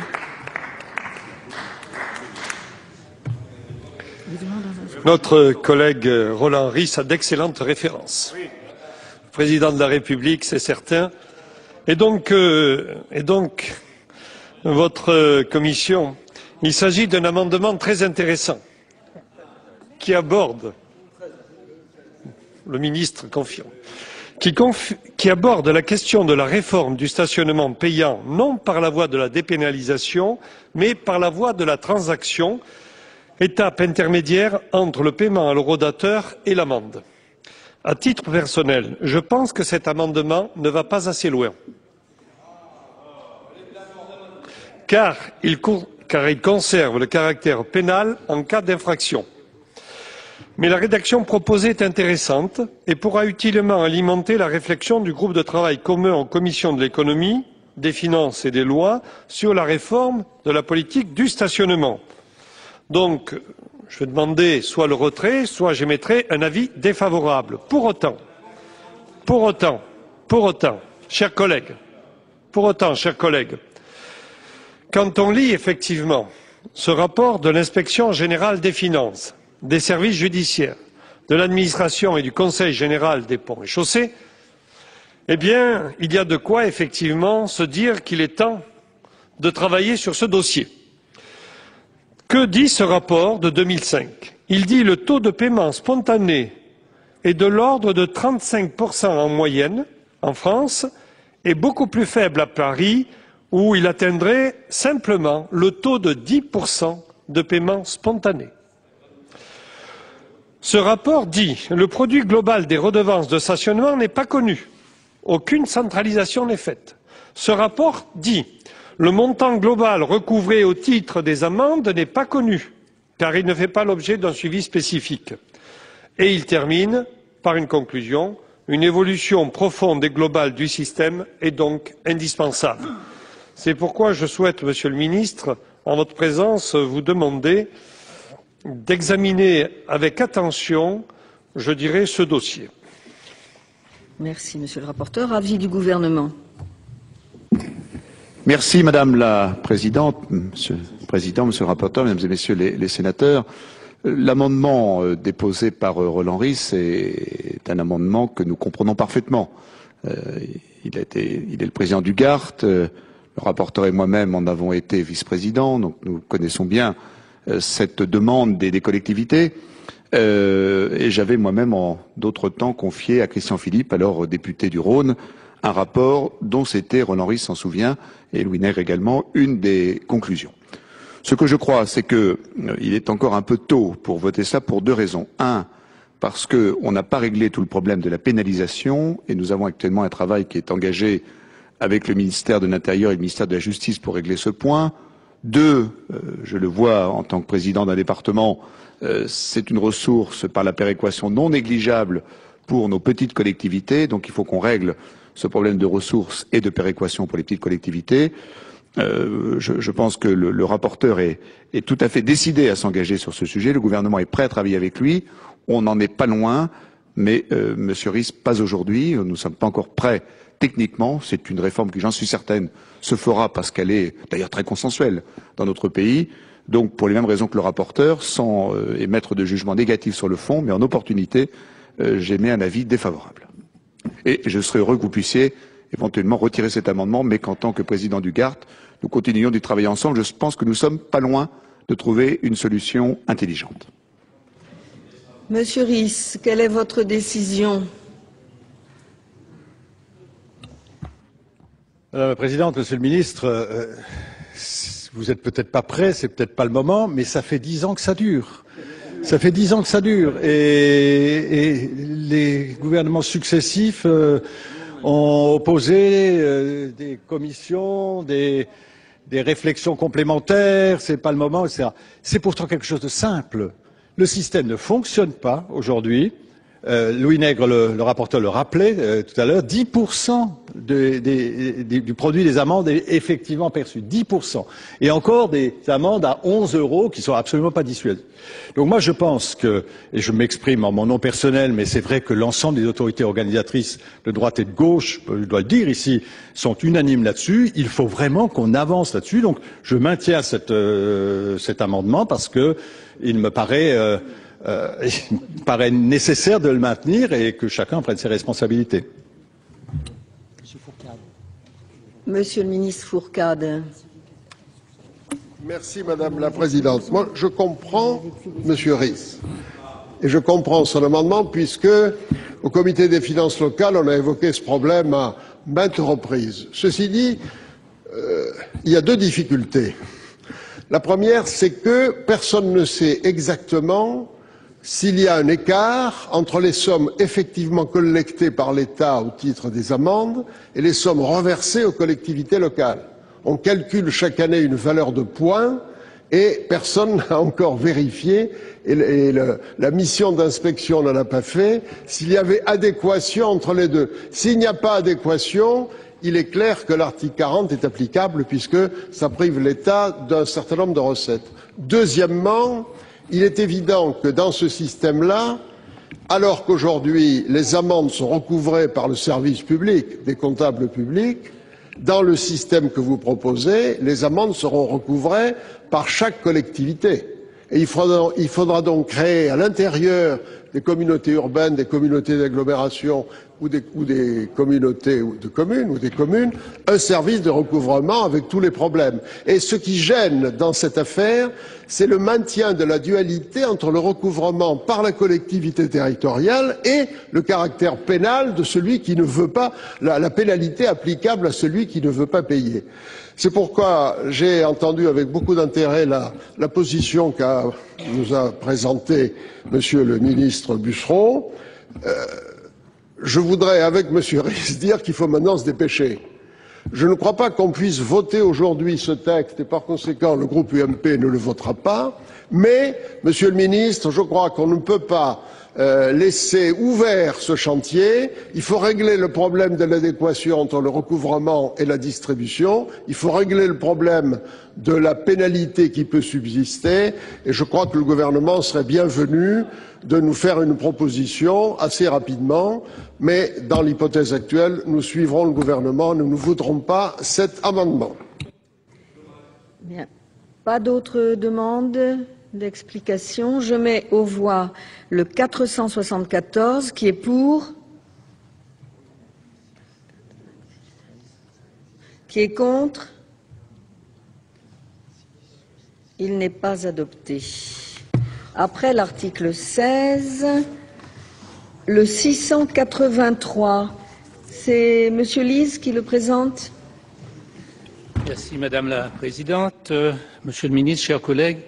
Notre collègue Roland Ries a d'excellentes références. Le Président de la République, c'est certain. Et donc, votre commission, il s'agit d'un amendement très intéressant qui aborde, le ministre confirme, qui aborde la question de la réforme du stationnement payant, non par la voie de la dépénalisation, mais par la voie de la transaction, étape intermédiaire entre le paiement à l'horodateur et l'amende. À titre personnel, je pense que cet amendement ne va pas assez loin, car il conserve le caractère pénal en cas d'infraction. Mais la rédaction proposée est intéressante et pourra utilement alimenter la réflexion du groupe de travail commun en commission de l'économie, des finances et des lois sur la réforme de la politique du stationnement. Donc, je vais demander soit le retrait, soit j'émettrai un avis défavorable. Pour autant, chers collègues, quand on lit effectivement ce rapport de l'inspection générale des finances, des services judiciaires, de l'administration et du Conseil général des ponts et chaussées, eh bien, il y a de quoi effectivement se dire qu'il est temps de travailler sur ce dossier. Que dit ce rapport de 2005? Il dit que le taux de paiement spontané est de l'ordre de 35% en moyenne en France et beaucoup plus faible à Paris où il atteindrait simplement le taux de 10% de paiement spontané. Ce rapport dit que le produit global des redevances de stationnement n'est pas connu. Aucune centralisation n'est faite. Ce rapport dit le montant global recouvré au titre des amendes n'est pas connu, car il ne fait pas l'objet d'un suivi spécifique. Et il termine par une conclusion. Une évolution profonde et globale du système est donc indispensable. C'est pourquoi je souhaite, Monsieur le Ministre, en votre présence, vous demander d'examiner avec attention, je dirais, ce dossier. Merci, Monsieur le rapporteur. Avis du gouvernement. Merci Madame la Présidente, Monsieur le Président, Monsieur le rapporteur, Mesdames et Messieurs les sénateurs. L'amendement déposé par Roland Ries est un amendement que nous comprenons parfaitement. Il est le président du Gard. Le rapporteur et moi-même en avons été vice-présidents, donc nous connaissons bien cette demande des collectivités. Et j'avais moi-même en d'autres temps confié à Christian Philippe, alors député du Rhône, un rapport dont c'était, Roland Ries s'en souvient, et Louis Nègre également, une des conclusions. Ce que je crois, c'est qu'il est encore un peu tôt pour voter ça pour deux raisons. Un, parce qu'on n'a pas réglé tout le problème de la pénalisation, et nous avons actuellement un travail qui est engagé avec le ministère de l'Intérieur et le ministère de la Justice pour régler ce point. Deux, je le vois en tant que président d'un département, c'est une ressource par la péréquation non négligeable pour nos petites collectivités, donc il faut qu'on règle ce problème de ressources et de péréquation pour les petites collectivités. Je pense que le rapporteur est tout à fait décidé à s'engager sur ce sujet. Le gouvernement est prêt à travailler avec lui. On n'en est pas loin, mais Monsieur Ries, pas aujourd'hui. Nous ne sommes pas encore prêts techniquement. C'est une réforme qui, j'en suis certaine, se fera parce qu'elle est d'ailleurs très consensuelle dans notre pays. Donc, pour les mêmes raisons que le rapporteur, sans émettre de jugement négatif sur le fond, mais en opportunité, j'émets un avis défavorable. Et je serais heureux que vous puissiez éventuellement retirer cet amendement, mais qu'en tant que président du GART, nous continuions d'y travailler ensemble. Je pense que nous sommes pas loin de trouver une solution intelligente. Monsieur Ries, quelle est votre décision? Madame la Présidente, Monsieur le Ministre, vous êtes peut-être pas prêt, c'est peut-être pas le moment, mais ça fait 10 ans que ça dure. Ça fait 10 ans que ça dure, et les gouvernements successifs ont opposé des commissions, des réflexions complémentaires, c'est pas le moment, etc. C'est pourtant quelque chose de simple. Le système ne fonctionne pas aujourd'hui. Louis Nègre, le rapporteur, le rappelait tout à l'heure, 10% du produit des amendes est effectivement perçu. 10%. Et encore des amendes à 11 € qui sont absolument pas dissuasives. Donc moi je pense que, et je m'exprime en mon nom personnel, mais c'est vrai que l'ensemble des autorités organisatrices de droite et de gauche, je dois le dire ici, sont unanimes là-dessus. Il faut vraiment qu'on avance là-dessus. Donc je maintiens cet amendement parce que il me paraît nécessaire de le maintenir et que chacun prenne ses responsabilités. Monsieur le ministre Fourcade. Merci Madame la Présidente. Moi, je comprends Monsieur Ries et je comprends son amendement puisque au Comité des finances locales, on a évoqué ce problème à maintes reprises. Ceci dit, il y a deux difficultés. La première, c'est que personne ne sait exactement s'il y a un écart entre les sommes effectivement collectées par l'État au titre des amendes et les sommes reversées aux collectivités locales. On calcule chaque année une valeur de points et personne n'a encore vérifié, et la mission d'inspection ne l'a pas fait, s'il y avait adéquation entre les deux. S'il n'y a pas adéquation, il est clair que l'article 40 est applicable puisque ça prive l'État d'un certain nombre de recettes. Deuxièmement, il est évident que dans ce système-là, alors qu'aujourd'hui les amendes sont recouvrées par le service public des comptables publics, dans le système que vous proposez, les amendes seront recouvrées par chaque collectivité. Et il faudra donc créer à l'intérieur des communautés urbaines, des communautés d'agglomération ou des communautés de communes ou des communes, un service de recouvrement avec tous les problèmes. Et ce qui gêne dans cette affaire, c'est le maintien de la dualité entre le recouvrement par la collectivité territoriale et le caractère pénal de celui qui ne veut pas, la pénalité applicable à celui qui ne veut pas payer. C'est pourquoi j'ai entendu avec beaucoup d'intérêt la position nous a présentée Monsieur le ministre Bussereau. Je voudrais, avec Monsieur Ries, dire qu'il faut maintenant se dépêcher. Je ne crois pas qu'on puisse voter aujourd'hui ce texte et par conséquent le groupe UMP ne le votera pas. Mais, Monsieur le ministre, je crois qu'on ne peut pas laisser ouvert ce chantier. Il faut régler le problème de l'adéquation entre le recouvrement et la distribution. Il faut régler le problème de la pénalité qui peut subsister. Et je crois que le gouvernement serait bienvenu de nous faire une proposition assez rapidement. Mais dans l'hypothèse actuelle, nous suivrons le gouvernement. Nous ne voterons pas cet amendement. Bien. Pas d'autres demandes d'explication. Je mets aux voix le 474 qui est pour, qui est contre, Il n'est pas adopté. Après l'article 16, le 683, c'est Monsieur Lise qui le présente. Merci Madame la Présidente, Monsieur le Ministre, chers collègues.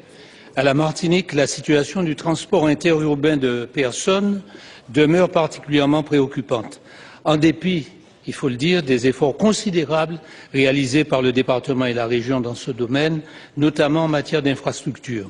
À la Martinique, la situation du transport interurbain de personnes demeure particulièrement préoccupante. En dépit, il faut le dire, des efforts considérables réalisés par le département et la région dans ce domaine, notamment en matière d'infrastructures.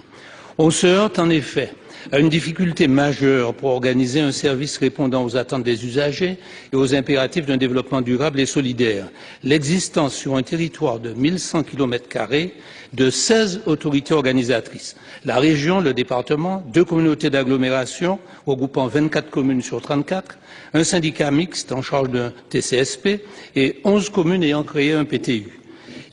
On se heurte en effet à une difficulté majeure pour organiser un service répondant aux attentes des usagers et aux impératifs d'un développement durable et solidaire. L'existence sur un territoire de 1100 km² de 16 autorités organisatrices, la région, le département, 2 communautés d'agglomération regroupant 24 communes sur 34, un syndicat mixte en charge d'un TCSP et 11 communes ayant créé un PTU.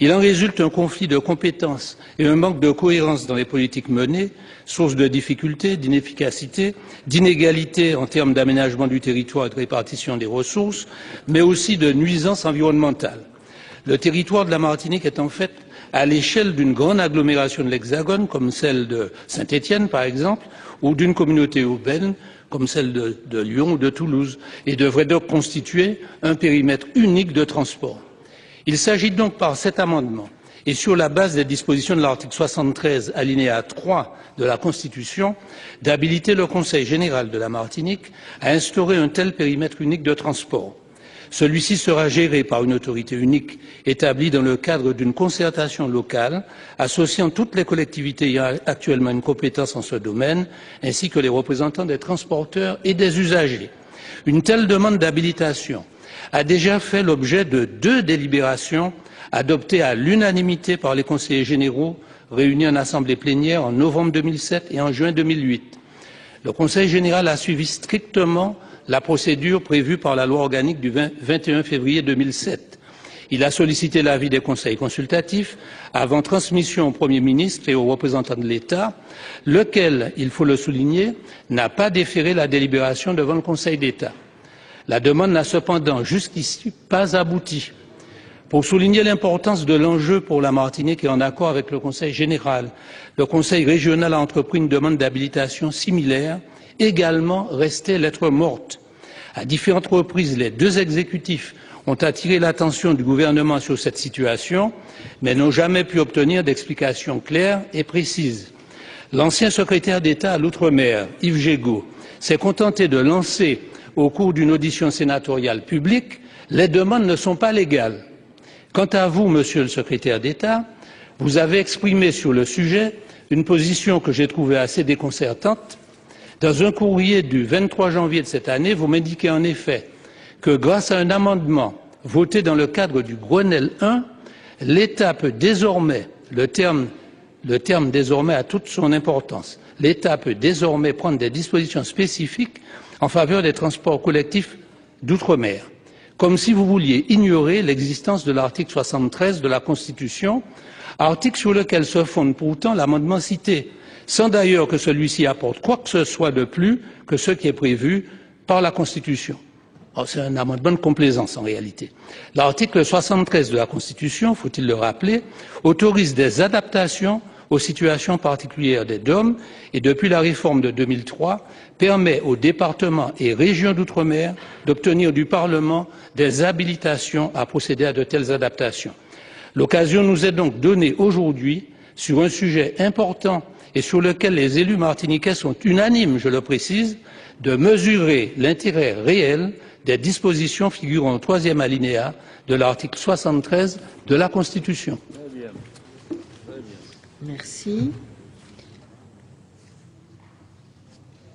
Il en résulte un conflit de compétences et un manque de cohérence dans les politiques menées, source de difficultés, d'inefficacité, d'inégalités en termes d'aménagement du territoire et de répartition des ressources, mais aussi de nuisances environnementales. Le territoire de la Martinique est en fait à l'échelle d'une grande agglomération de l'Hexagone, comme celle de Saint-Étienne par exemple, ou d'une communauté urbaine comme celle de Lyon ou de Toulouse, et devrait donc constituer un périmètre unique de transport. Il s'agit donc par cet amendement, et sur la base des dispositions de l'article 73, alinéa 3 de la Constitution, d'habiliter le Conseil général de la Martinique à instaurer un tel périmètre unique de transport. Celui-ci sera géré par une autorité unique établie dans le cadre d'une concertation locale associant toutes les collectivités ayant actuellement une compétence en ce domaine, ainsi que les représentants des transporteurs et des usagers. Une telle demande d'habilitation a déjà fait l'objet de 2 délibérations adoptées à l'unanimité par les conseillers généraux réunis en assemblée plénière en novembre 2007 et en juin 2008. Le Conseil général a suivi strictement la procédure prévue par la loi organique du 21 février 2007. Il a sollicité l'avis des conseils consultatifs avant transmission au Premier ministre et aux représentants de l'État, lequel, il faut le souligner, n'a pas déféré la délibération devant le Conseil d'État. La demande n'a cependant jusqu'ici pas abouti. Pour souligner l'importance de l'enjeu pour la Martinique et en accord avec le Conseil général, le Conseil régional a entrepris une demande d'habilitation similaire, également restée lettre morte. À différentes reprises, les 2 exécutifs ont attiré l'attention du gouvernement sur cette situation, mais n'ont jamais pu obtenir d'explications claires et précises. L'ancien secrétaire d'État à l'Outre-mer, Yves Gégaud, s'est contenté de lancer au cours d'une audition sénatoriale publique, les demandes ne sont pas légales. Quant à vous, Monsieur le secrétaire d'État, vous avez exprimé sur le sujet une position que j'ai trouvée assez déconcertante. Dans un courrier du 23 janvier de cette année, vous m'indiquez en effet que grâce à un amendement voté dans le cadre du Grenelle 1, l'État peut désormais, le terme désormais a toute son importance, l'État peut désormais prendre des dispositions spécifiques en faveur des transports collectifs d'outre-mer, comme si vous vouliez ignorer l'existence de l'article 73 de la Constitution, article sur lequel se fonde pourtant l'amendement cité, sans d'ailleurs que celui-ci apporte quoi que ce soit de plus que ce qui est prévu par la Constitution. C'est un amendement de complaisance en réalité. L'article 73 de la Constitution, faut-il le rappeler, autorise des adaptations aux situations particulières des DOM et depuis la réforme de 2003 permet aux départements et régions d'outre-mer d'obtenir du Parlement des habilitations à procéder à de telles adaptations. L'occasion nous est donc donnée aujourd'hui sur un sujet important et sur lequel les élus martiniquais sont unanimes, je le précise, de mesurer l'intérêt réel des dispositions figurant au 3e alinéa de l'article 73 de la Constitution. Merci.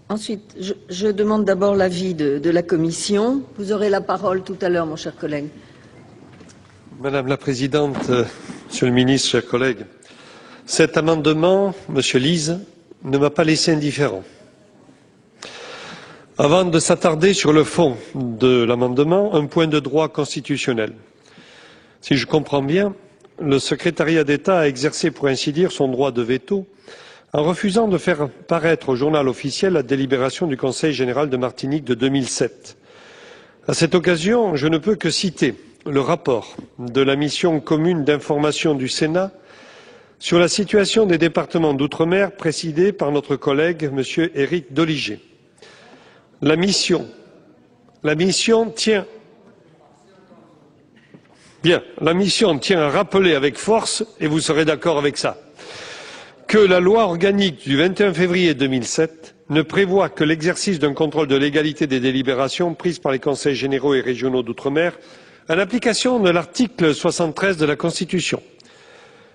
Ensuite, je demande d'abord l'avis de la Commission. Vous aurez la parole tout à l'heure, mon cher collègue. Madame la Présidente, Monsieur le Ministre, chers collègues, cet amendement, Monsieur Lise, ne m'a pas laissé indifférent. Avant de s'attarder sur le fond de l'amendement, un point de droit constitutionnel. Si je comprends bien, le secrétariat d'État a exercé, pour ainsi dire, son droit de veto en refusant de faire paraître au journal officiel la délibération du Conseil général de Martinique de 2007. À cette occasion, je ne peux que citer le rapport de la mission commune d'information du Sénat sur la situation des départements d'outre-mer présidés par notre collègue M. Éric Doligé. La mission tient à rappeler avec force, et vous serez d'accord avec ça, que la loi organique du 21 février 2007 ne prévoit que l'exercice d'un contrôle de légalité des délibérations prises par les conseils généraux et régionaux d'outre-mer en application de l'article 73 de la Constitution.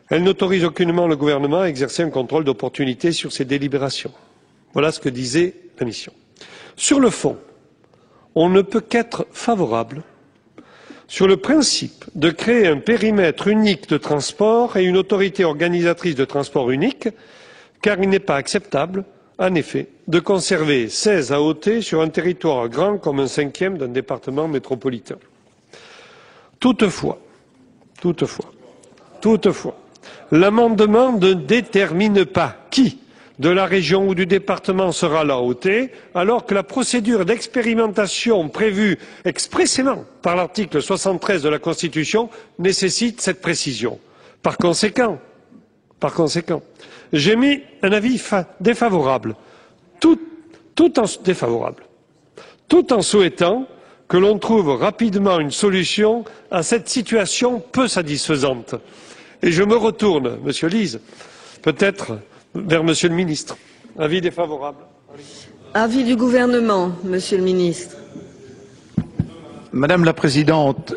Elle n'autorise aucunement le gouvernement à exercer un contrôle d'opportunité sur ces délibérations. Voilà ce que disait la mission. Sur le fond, on ne peut qu'être favorable sur le principe de créer un périmètre unique de transport et une autorité organisatrice de transport unique, car il n'est pas acceptable, en effet, de conserver 16 AOT sur un territoire grand comme un cinquième d'un département métropolitain. Toutefois, l'amendement ne détermine pas qui de la région ou du département sera l'AOT, alors que la procédure d'expérimentation prévue expressément par l'article 73 de la Constitution nécessite cette précision. Par conséquent, j'ai mis un avis défavorable, tout en souhaitant que l'on trouve rapidement une solution à cette situation peu satisfaisante. Et je me retourne, Monsieur Lise, peut-être vers Monsieur le Ministre. Avis défavorable. Avis du gouvernement, Monsieur le Ministre. Madame la Présidente,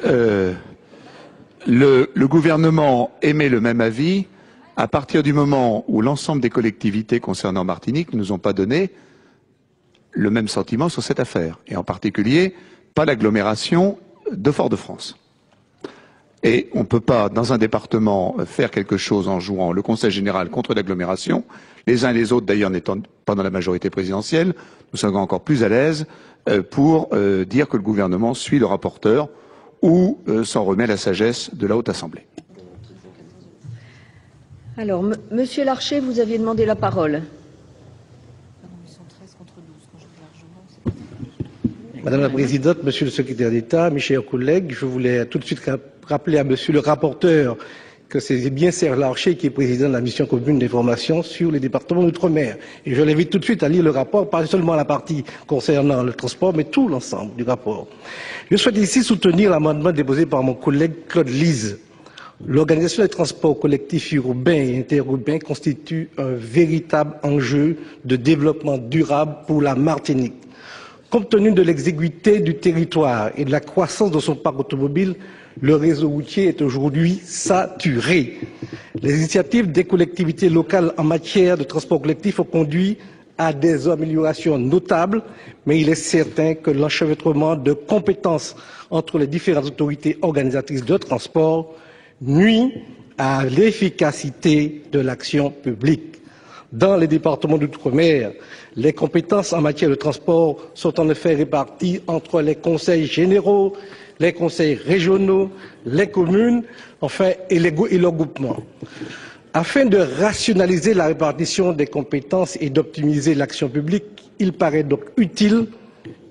le gouvernement émet le même avis à partir du moment où l'ensemble des collectivités concernant Martinique ne nous ont pas donné le même sentiment sur cette affaire, et en particulier pas l'agglomération de Fort-de-France. Et on ne peut pas, dans un département, faire quelque chose en jouant le Conseil général contre l'agglomération. Les uns et les autres, d'ailleurs, n'étant pas dans la majorité présidentielle, nous sommes encore plus à l'aise pour dire que le gouvernement suit le rapporteur ou s'en remet à la sagesse de la Haute Assemblée. Alors, Monsieur Larcher, vous aviez demandé la parole. Madame la Présidente, Monsieur le Secrétaire d'État, mes chers collègues, je voulais tout de suite rappeler à Monsieur le rapporteur que c'est bien Serge Larcher qui est président de la mission commune d'information sur les départements d'outre-mer. Et je l'invite tout de suite à lire le rapport, pas seulement la partie concernant le transport, mais tout l'ensemble du rapport. Je souhaite ici soutenir l'amendement déposé par mon collègue Claude Lise. L'organisation des transports collectifs urbains et interurbains constitue un véritable enjeu de développement durable pour la Martinique. Compte tenu de l'exiguïté du territoire et de la croissance de son parc automobile, le réseau routier est aujourd'hui saturé. Les initiatives des collectivités locales en matière de transport collectif ont conduit à des améliorations notables, mais il est certain que l'enchevêtrement de compétences entre les différentes autorités organisatrices de transport nuit à l'efficacité de l'action publique. Dans les départements d'outre-mer, les compétences en matière de transport sont en effet réparties entre les conseils généraux, les conseils régionaux, les communes, enfin, et leurs groupements. Afin de rationaliser la répartition des compétences et d'optimiser l'action publique, il paraît donc utile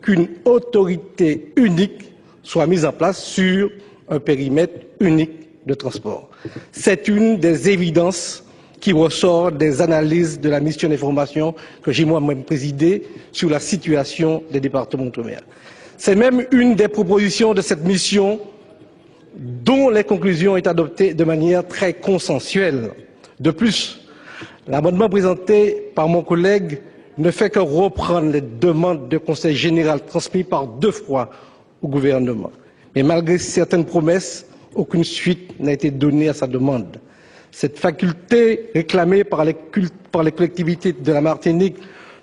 qu'une autorité unique soit mise en place sur un périmètre unique de transport. C'est une des évidences qui ressort des analyses de la mission d'information que j'ai moi-même présidée sur la situation des départements d'outre-mer. C'est même une des propositions de cette mission dont les conclusions ont été adoptées de manière très consensuelle. De plus, l'amendement présenté par mon collègue ne fait que reprendre les demandes de conseil général transmises par 2 fois au gouvernement. Mais malgré certaines promesses, aucune suite n'a été donnée à sa demande. Cette faculté réclamée par les collectivités de la Martinique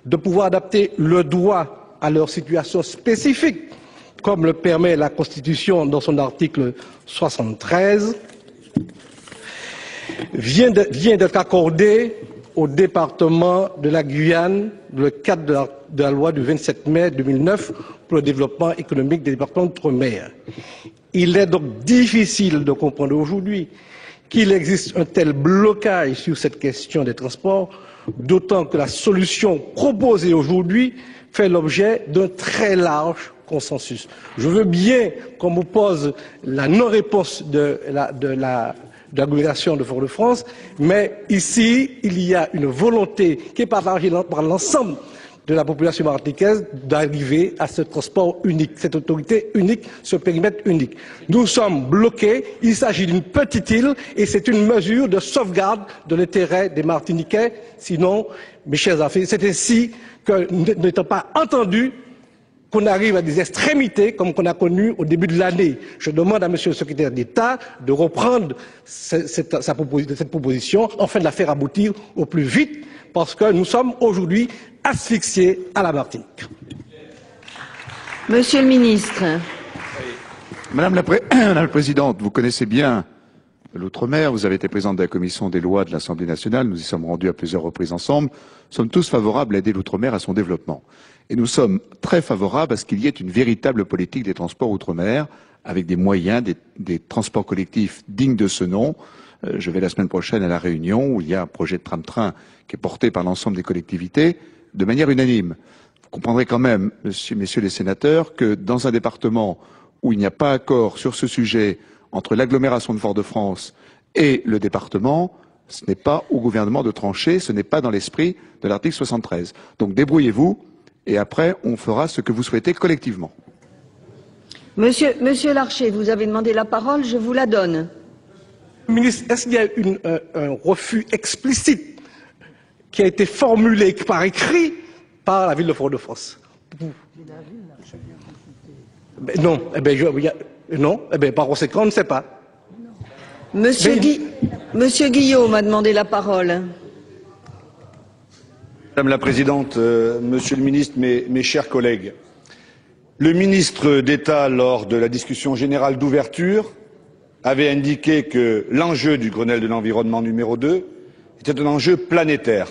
de pouvoir adapter le droit à leur situation spécifique, comme le permet la Constitution dans son article 73, vient d'être accordée au département de la Guyane dans le cadre de la loi du 27 mai 2009 pour le développement économique des départements d'outre-mer. Il est donc difficile de comprendre aujourd'hui qu'il existe un tel blocage sur cette question des transports, d'autant que la solution proposée aujourd'hui fait l'objet d'un très large consensus. Je veux bien qu'on me pose la non-réponse de d'agglomération de Fort-de-France, mais ici, il y a une volonté qui est partagée par l'ensemble de la population martiniquaise d'arriver à ce transport unique, cette autorité unique, ce périmètre unique. Nous sommes bloqués, il s'agit d'une petite île et c'est une mesure de sauvegarde de l'intérêt des Martiniquais. Sinon, mes chers amis, c'est ainsi que nous n'étant pas entendus qu'on arrive à des extrémités comme qu'on a connu au début de l'année. Je demande à Monsieur le secrétaire d'État de reprendre cette proposition afin de la faire aboutir au plus vite parce que nous sommes aujourd'hui asphyxiés à la Martinique. Monsieur le ministre. Madame la Présidente, vous connaissez bien l'outre-mer, vous avez été présidente de la commission des lois de l'Assemblée nationale, nous y sommes rendus à plusieurs reprises ensemble. Nous sommes tous favorables à aider l'outre-mer à son développement. Et nous sommes très favorables à ce qu'il y ait une véritable politique des transports outre-mer, avec des moyens, des transports collectifs dignes de ce nom. Je vais la semaine prochaine à La Réunion, où il y a un projet de tram-train qui est porté par l'ensemble des collectivités, de manière unanime. Vous comprendrez quand même, messieurs les sénateurs, que dans un département où il n'y a pas accord sur ce sujet entre l'agglomération de Fort-de-France et le département, ce n'est pas au gouvernement de trancher, ce n'est pas dans l'esprit de l'article 73. Donc débrouillez-vous et après on fera ce que vous souhaitez collectivement. Monsieur Larcher, vous avez demandé la parole, je vous la donne. Ministre, est-ce qu'il y a un refus explicite qui a été formulé par écrit par la ville de Fort-de-France? Non, non, par conséquent, on ne sait pas. Monsieur Guillaume a demandé la parole. Madame la Présidente, Monsieur le Ministre, mes chers collègues, le ministre d'État, lors de la discussion générale d'ouverture, avait indiqué que l'enjeu du Grenelle de l'environnement numéro 2 était un enjeu planétaire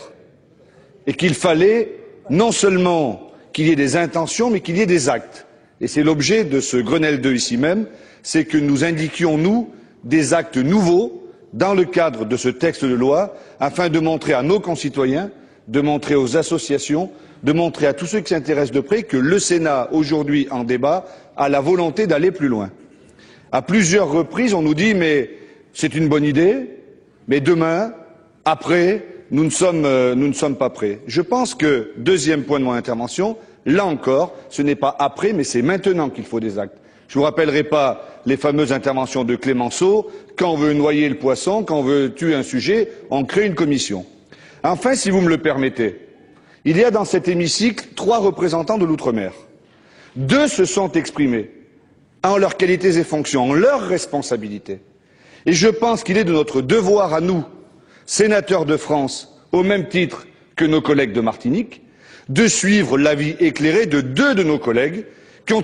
et qu'il fallait non seulement qu'il y ait des intentions, mais qu'il y ait des actes. Et c'est l'objet de ce Grenelle 2 ici même, c'est que nous indiquions, nous, des actes nouveaux dans le cadre de ce texte de loi afin de montrer à nos concitoyens, de montrer aux associations, de montrer à tous ceux qui s'intéressent de près que le Sénat, aujourd'hui en débat, a la volonté d'aller plus loin. À plusieurs reprises, on nous dit mais c'est une bonne idée, mais demain, après, nous ne sommes pas prêts. Je pense que, deuxième point de mon intervention, là encore, ce n'est pas après, mais c'est maintenant qu'il faut des actes. Je ne vous rappellerai pas les fameuses interventions de Clémenceau, quand on veut noyer le poisson, quand on veut tuer un sujet, on crée une commission. Enfin, si vous me le permettez, il y a dans cet hémicycle 3 représentants de l'outre-mer. 2 se sont exprimés en leurs qualités et fonctions, en leurs responsabilités. Et je pense qu'il est de notre devoir à nous, sénateurs de France, au même titre que nos collègues de Martinique, de suivre l'avis éclairé de 2 de nos collègues qui ont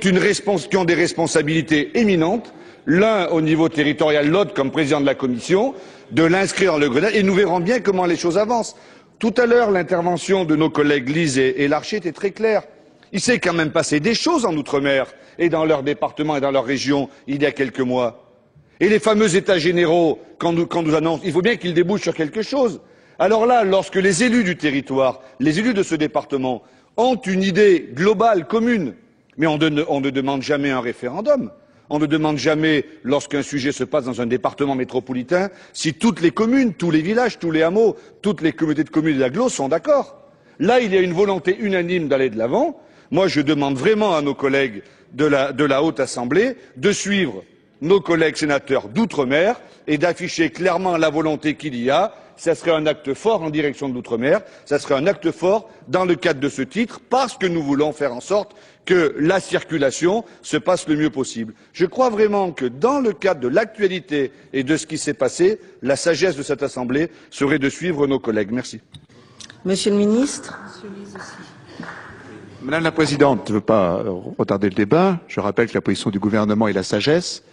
des responsabilités éminentes, l'un au niveau territorial, l'autre comme président de la commission, de l'inscrire dans le Grenelle, et nous verrons bien comment les choses avancent. Tout à l'heure, l'intervention de nos collègues Lise et Larcher était très claire. Il s'est quand même passé des choses en Outre-mer et dans leur département et dans leur région il y a quelques mois. Et les fameux états généraux, quand nous annoncent, il faut bien qu'ils débouchent sur quelque chose. Alors là, lorsque les élus du territoire, les élus de ce département, ont une idée globale, commune, mais on ne demande jamais un référendum, on ne demande jamais, lorsqu'un sujet se passe dans un département métropolitain, si toutes les communes, tous les villages, tous les hameaux, toutes les communautés de communes et d'agglos sont d'accord. Là, il y a une volonté unanime d'aller de l'avant. Moi, je demande vraiment à nos collègues de la Haute Assemblée de suivre nos collègues sénateurs d'outre-mer et d'afficher clairement la volonté qu'il y a. Ça serait un acte fort en direction de l'outre-mer, ça serait un acte fort dans le cadre de ce titre, parce que nous voulons faire en sorte que la circulation se passe le mieux possible. Je crois vraiment que dans le cadre de l'actualité et de ce qui s'est passé, la sagesse de cette Assemblée serait de suivre nos collègues. Merci. Monsieur le ministre. Madame la Présidente, je ne veux pas retarder le débat. Je rappelle que la position du gouvernement est la sagesse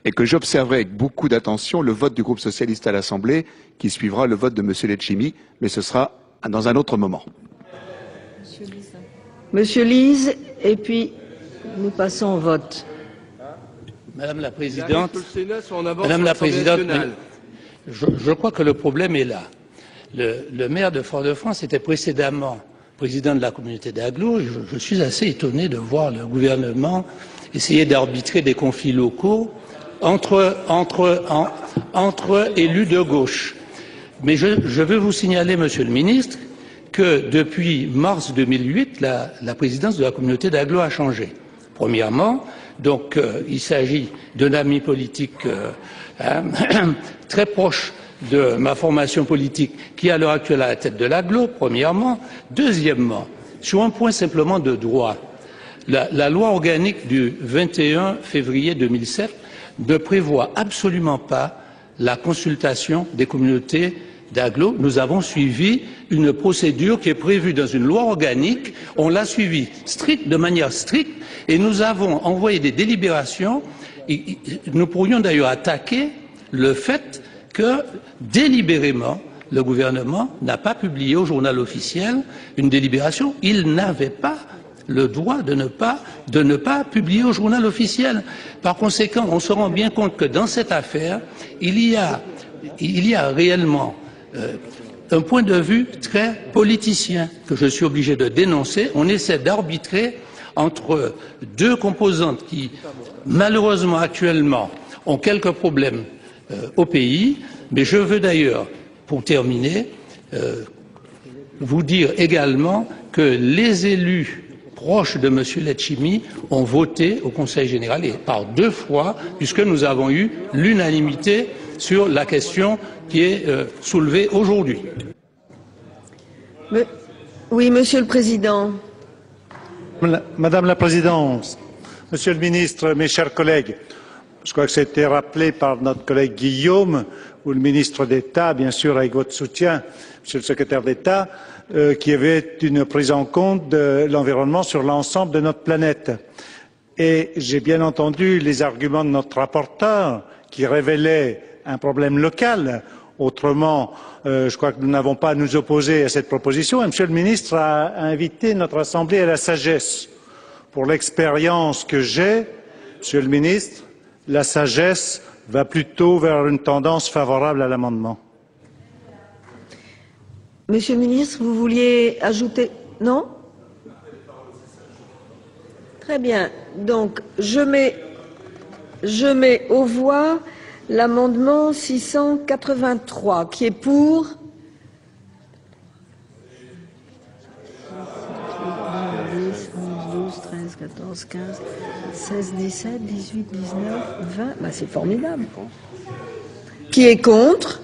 et que j'observerai avec beaucoup d'attention le vote du groupe socialiste à l'Assemblée qui suivra le vote de M. Letchimy, mais ce sera dans un autre moment. Monsieur Lise, et puis nous passons au vote. Madame la Présidente, je crois que le problème est là. Le maire de Fort-de-France était précédemment président de la communauté d'agglos. Je suis assez étonné de voir le gouvernement essayer d'arbitrer des conflits locaux entre élus de gauche. Mais je veux vous signaler, Monsieur le Ministre, que depuis mars 2008, la présidence de la communauté d'agglo a changé. Premièrement, donc il s'agit d'un ami politique très proche de ma formation politique qui est à l'heure actuelle à la tête de l'agglo, premièrement. Deuxièmement, sur un point simplement de droit, la loi organique du 21 février 2007 ne prévoit absolument pas la consultation des communautés d'agglo. Nous avons suivi une procédure qui est prévue dans une loi organique, on l'a suivie de manière stricte et nous avons envoyé des délibérations. Nous pourrions d'ailleurs attaquer le fait que délibérément le gouvernement n'a pas publié au journal officiel une délibération. Il n'avait pas le droit de ne pas publier au journal officiel. Par conséquent, on se rend bien compte que dans cette affaire, il y a réellement un point de vue très politicien que je suis obligé de dénoncer. On essaie d'arbitrer entre deux composantes qui, malheureusement actuellement, ont quelques problèmes au pays. Mais je veux d'ailleurs, pour terminer, vous dire également que les élus proches de M. Letchimy ont voté au Conseil général et par 2 fois, puisque nous avons eu l'unanimité sur la question qui est soulevée aujourd'hui. Oui, Monsieur le Président. Madame la Présidente, Monsieur le Ministre, mes chers collègues, je crois que c'était rappelé par notre collègue Guillaume, ou le ministre d'État, bien sûr avec votre soutien, Monsieur le Secrétaire d'État, qui avait une prise en compte de l'environnement sur l'ensemble de notre planète. Et j'ai bien entendu les arguments de notre rapporteur qui révélaient un problème local. Autrement, je crois que nous n'avons pas à nous opposer à cette proposition. Et Monsieur le Ministre a invité notre Assemblée à la sagesse. Pour l'expérience que j'ai, Monsieur le Ministre, la sagesse va plutôt vers une tendance favorable à l'amendement. Monsieur le Ministre, vous vouliez ajouter... Non? Très bien. Donc, je mets aux voix l'amendement 683, qui est pour... 10, 11, 12, 13, 14, 15, 16, 17, 18, 19, 20... Ben, c'est formidable. Qui est contre?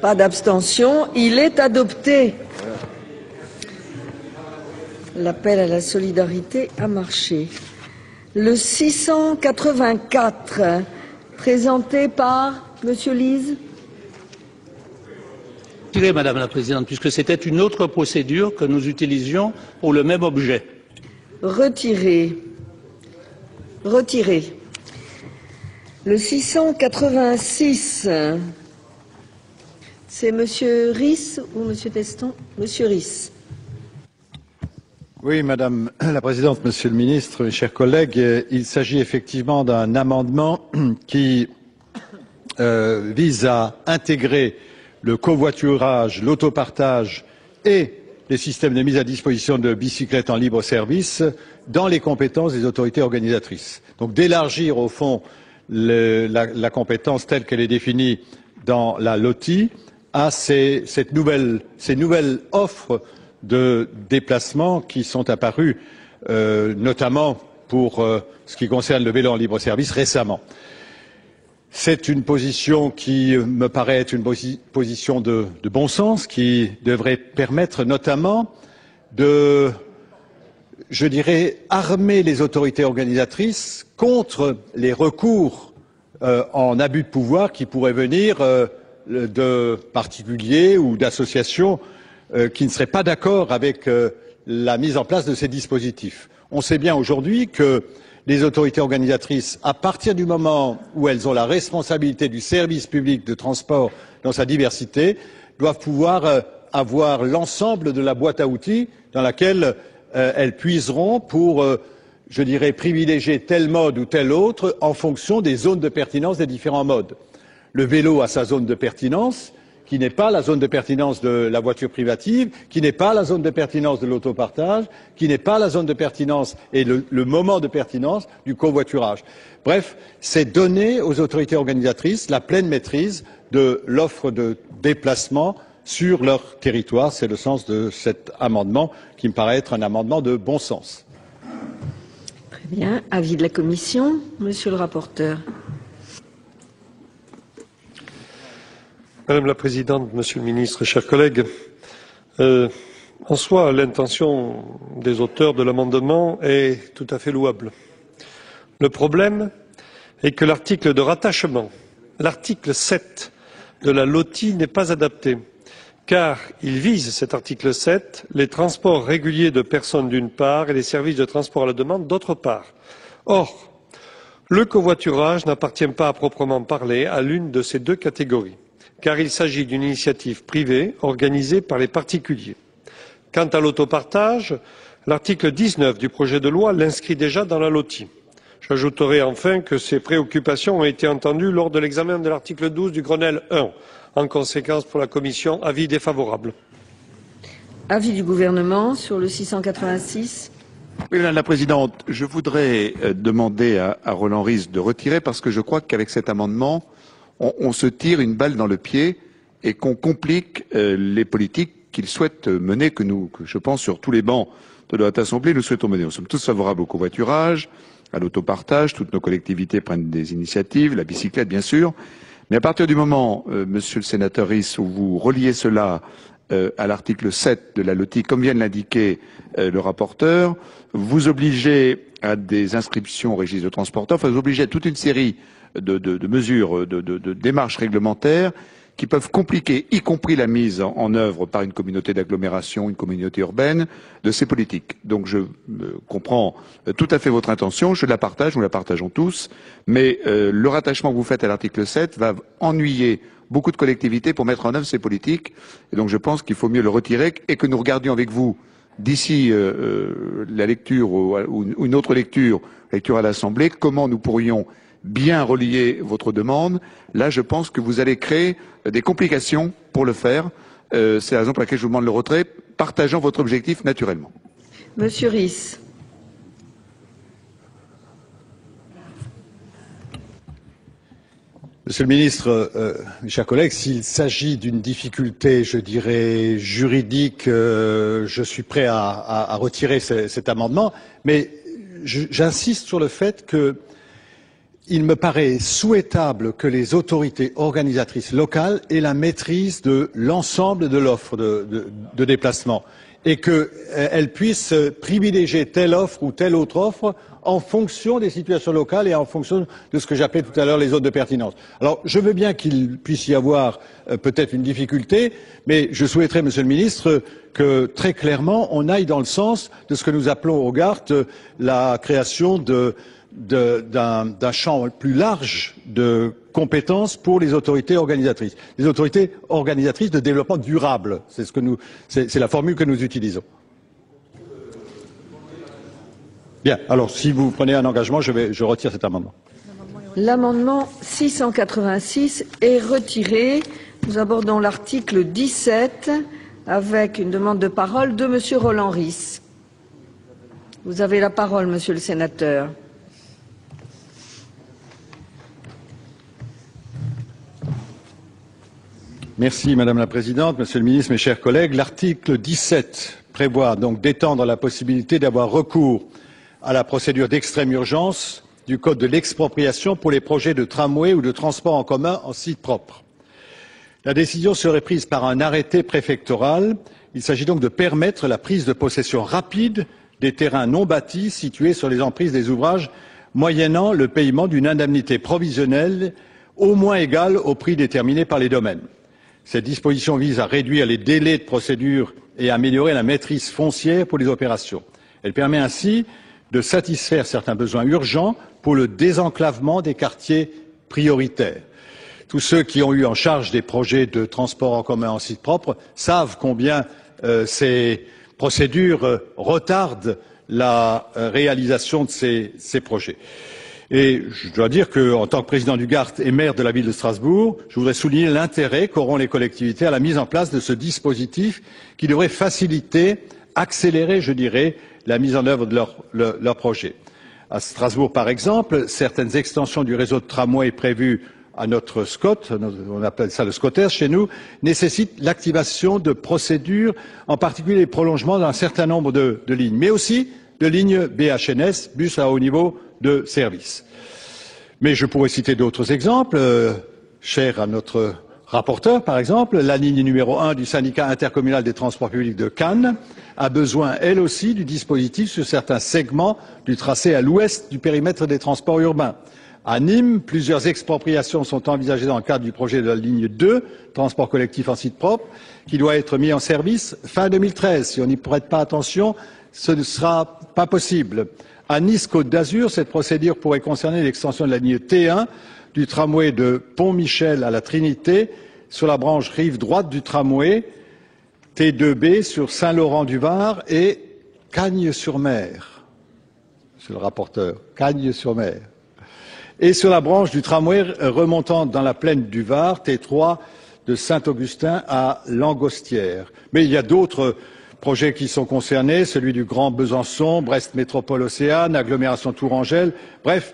Pas d'abstention. Il est adopté. L'appel à la solidarité a marché. Le 684, présenté par Monsieur Lise. Retiré, Madame la Présidente, puisque c'était une autre procédure que nous utilisions pour le même objet. Retiré. Retiré. Le 686, c'est Monsieur Ries ou Monsieur Teston? Monsieur Ries. Oui, Madame la Présidente, Monsieur le Ministre, mes chers collègues, il s'agit effectivement d'un amendement qui vise à intégrer le covoiturage, l'autopartage et les systèmes de mise à disposition de bicyclettes en libre service dans les compétences des autorités organisatrices. Donc d'élargir au fond la compétence telle qu'elle est définie dans la LOTI à ces nouvelles offres de déplacement qui sont apparues, notamment pour ce qui concerne le vélo en libre service récemment. C'est une position qui me paraît être une position de bon sens, qui devrait permettre notamment de, je dirais, armer les autorités organisatrices contre les recours en abus de pouvoir qui pourraient venir de particuliers ou d'associations qui ne seraient pas d'accord avec la mise en place de ces dispositifs. On sait bien aujourd'hui que les autorités organisatrices, à partir du moment où elles ont la responsabilité du service public de transport dans sa diversité, doivent pouvoir avoir l'ensemble de la boîte à outils dans laquelle elles puiseront pour, je dirais, privilégier tel mode ou tel autre en fonction des zones de pertinence des différents modes. Le vélo a sa zone de pertinence, qui n'est pas la zone de pertinence de la voiture privative, qui n'est pas la zone de pertinence de l'autopartage, qui n'est pas la zone de pertinence et le moment de pertinence du covoiturage. Bref, c'est donner aux autorités organisatrices la pleine maîtrise de l'offre de déplacement sur leur territoire. C'est le sens de cet amendement qui me paraît être un amendement de bon sens. Très bien. Avis de la Commission, Monsieur le rapporteur. Madame la Présidente, Monsieur le Ministre, chers collègues, en soi, l'intention des auteurs de l'amendement est tout à fait louable. Le problème est que l'article de rattachement, l'article 7 de la LOTI n'est pas adapté, car il vise, cet article 7, les transports réguliers de personnes d'une part et les services de transport à la demande d'autre part. Or, le covoiturage n'appartient pas à proprement parler à l'une de ces deux catégories, car il s'agit d'une initiative privée organisée par les particuliers. Quant à l'autopartage, l'article 19 du projet de loi l'inscrit déjà dans la LOTI. J'ajouterai enfin que ces préoccupations ont été entendues lors de l'examen de l'article 12 du Grenelle I. En conséquence, pour la Commission, avis défavorable. Avis du gouvernement sur le 686. Oui, Madame la Présidente, je voudrais demander à Roland Ries de retirer parce que je crois qu'avec cet amendement, on se tire une balle dans le pied et qu'on complique les politiques qu'il souhaite mener, que je pense, sur tous les bancs de la Haute Assemblée, nous souhaitons mener. Nous sommes tous favorables au covoiturage, à l'autopartage, toutes nos collectivités prennent des initiatives, la bicyclette bien sûr, mais à partir du moment, Monsieur le Sénateur Ries, où vous reliez cela à l'article 7 de la LOTI, comme vient de l'indiquer le rapporteur, vous obligez à des inscriptions au registre de transporteurs, enfin vous obligez à toute une série de mesures, de démarches réglementaires qui peuvent compliquer, y compris la mise en œuvre par une communauté d'agglomération, une communauté urbaine, de ces politiques. Donc je comprends tout à fait votre intention, je la partage, nous la partageons tous, mais le rattachement que vous faites à l'article 7 va ennuyer beaucoup de collectivités pour mettre en œuvre ces politiques, et donc je pense qu'il faut mieux le retirer et que nous regardions avec vous d'ici la lecture ou une autre lecture à l'Assemblée, comment nous pourrions bien relier votre demande. Là, je pense que vous allez créer des complications pour le faire. C'est la raison pour laquelle je vous demande le retrait, partageant votre objectif naturellement. Monsieur Ries. Monsieur le ministre, mes chers collègues, s'il s'agit d'une difficulté, je dirais, juridique, je suis prêt à retirer cet amendement, mais j'insiste sur le fait que il me paraît souhaitable que les autorités organisatrices locales aient la maîtrise de l'ensemble de l'offre de déplacement et qu'elles puissent privilégier telle offre ou telle autre offre en fonction des situations locales et en fonction de ce que j'appelais tout à l'heure les zones de pertinence. Alors, je veux bien qu'il puisse y avoir peut-être une difficulté, mais je souhaiterais, Monsieur le Ministre, que très clairement on aille dans le sens de ce que nous appelons au GART la création d'un champ plus large de compétences pour les autorités organisatrices. Les autorités organisatrices de développement durable, c'est la formule que nous utilisons. Bien, alors si vous prenez un engagement, je retire cet amendement. L'amendement 686 est retiré. Nous abordons l'article 17 avec une demande de parole de Monsieur Roland Ries. Vous avez la parole, Monsieur le Sénateur. Merci Madame la Présidente, Monsieur le Ministre, mes chers collègues. L'article 17 prévoit donc d'étendre la possibilité d'avoir recours à la procédure d'extrême urgence du Code de l'expropriation pour les projets de tramway ou de transport en commun en site propre. La décision serait prise par un arrêté préfectoral. Il s'agit donc de permettre la prise de possession rapide des terrains non bâtis situés sur les emprises des ouvrages, moyennant le paiement d'une indemnité provisionnelle au moins égale au prix déterminé par les domaines. Cette disposition vise à réduire les délais de procédure et à améliorer la maîtrise foncière pour les opérations. Elle permet ainsi de satisfaire certains besoins urgents pour le désenclavement des quartiers prioritaires. Tous ceux qui ont eu en charge des projets de transport en commun en site propre savent combien ces procédures retardent la réalisation de ces projets. Et je dois dire qu'en tant que président du Gard et maire de la ville de Strasbourg, je voudrais souligner l'intérêt qu'auront les collectivités à la mise en place de ce dispositif qui devrait faciliter, accélérer, je dirais, la mise en œuvre de leur projet. À Strasbourg, par exemple, certaines extensions du réseau de tramway prévues à notre SCOT, on appelle ça le SCOTER chez nous, nécessitent l'activation de procédures, en particulier les prolongements d'un certain nombre de lignes, mais aussi de lignes BHNS, bus à haut niveau de service. Mais je pourrais citer d'autres exemples, chers à notre rapporteur, par exemple, la ligne numéro 1 du syndicat intercommunal des transports publics de Cannes a besoin, elle aussi, du dispositif sur certains segments du tracé à l'ouest du périmètre des transports urbains. À Nîmes, plusieurs expropriations sont envisagées dans le cadre du projet de la ligne 2, transport collectif en site propre, qui doit être mis en service fin 2013. Si on n'y prête pas attention, ce ne sera pas possible. À Nice, Côte d'Azur, cette procédure pourrait concerner l'extension de la ligne T1 du tramway de Pont-Michel à la Trinité sur la branche rive droite du tramway, T2B sur Saint-Laurent-du-Var et Cagnes-sur-Mer. Monsieur le rapporteur, Cagnes-sur-Mer. Et sur la branche du tramway remontant dans la plaine du Var, T3 de Saint-Augustin à Langostière. Mais il y a d'autres projets qui sont concernés, celui du Grand Besançon, Brest Métropole Océane, agglomération Tourangelle. Bref,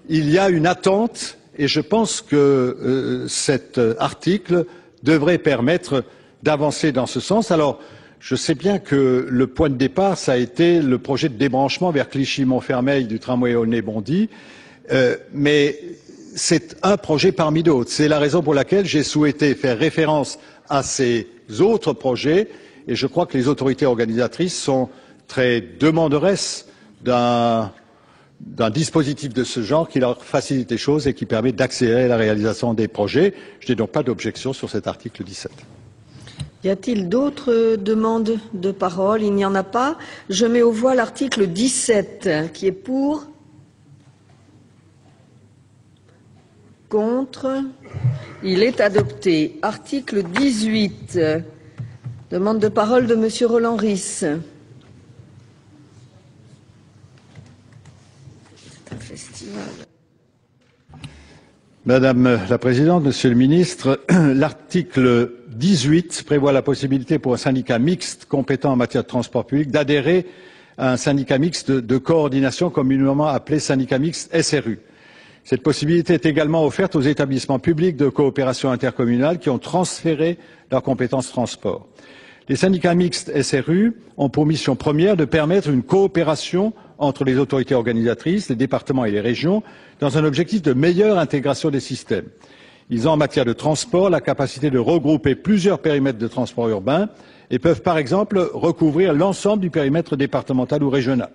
il y a une attente et je pense que cet article devrait permettre d'avancer dans ce sens. Alors, je sais bien que le point de départ, ça a été le projet de débranchement vers Clichy-Montfermeil du tramway Aulnay-Bondy, mais c'est un projet parmi d'autres. C'est la raison pour laquelle j'ai souhaité faire référence à ces autres projets et je crois que les autorités organisatrices sont très demanderesses d'un dispositif de ce genre qui leur facilite les choses et qui permet d'accélérer la réalisation des projets. Je n'ai donc pas d'objection sur cet article 17. Y a-t-il d'autres demandes de parole? Il n'y en a pas. Je mets aux voix l'article 17. Qui est pour? Contre? Il est adopté. Article 18. Demande de parole de Monsieur Roland Ries. C'est un festival. Madame la Présidente, Monsieur le Ministre, l'article 18 prévoit la possibilité pour un syndicat mixte compétent en matière de transport public d'adhérer à un syndicat mixte de coordination communément appelé syndicat mixte SRU. Cette possibilité est également offerte aux établissements publics de coopération intercommunale qui ont transféré leurs compétences transport. Les syndicats mixtes SRU ont pour mission première de permettre une coopération entre les autorités organisatrices, les départements et les régions, dans un objectif de meilleure intégration des systèmes. Ils ont en matière de transport la capacité de regrouper plusieurs périmètres de transport urbain et peuvent par exemple recouvrir l'ensemble du périmètre départemental ou régional.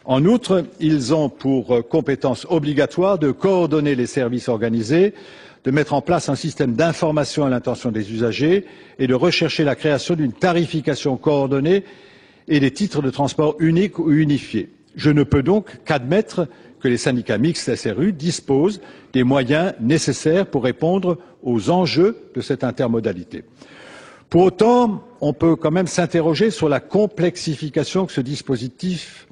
En outre, ils ont pour compétence obligatoire de coordonner les services organisés, de mettre en place un système d'information à l'intention des usagers et de rechercher la création d'une tarification coordonnée et des titres de transport uniques ou unifiés. Je ne peux donc qu'admettre que les syndicats mixtes SRU disposent des moyens nécessaires pour répondre aux enjeux de cette intermodalité. Pour autant, on peut quand même s'interroger sur la complexification que ce dispositif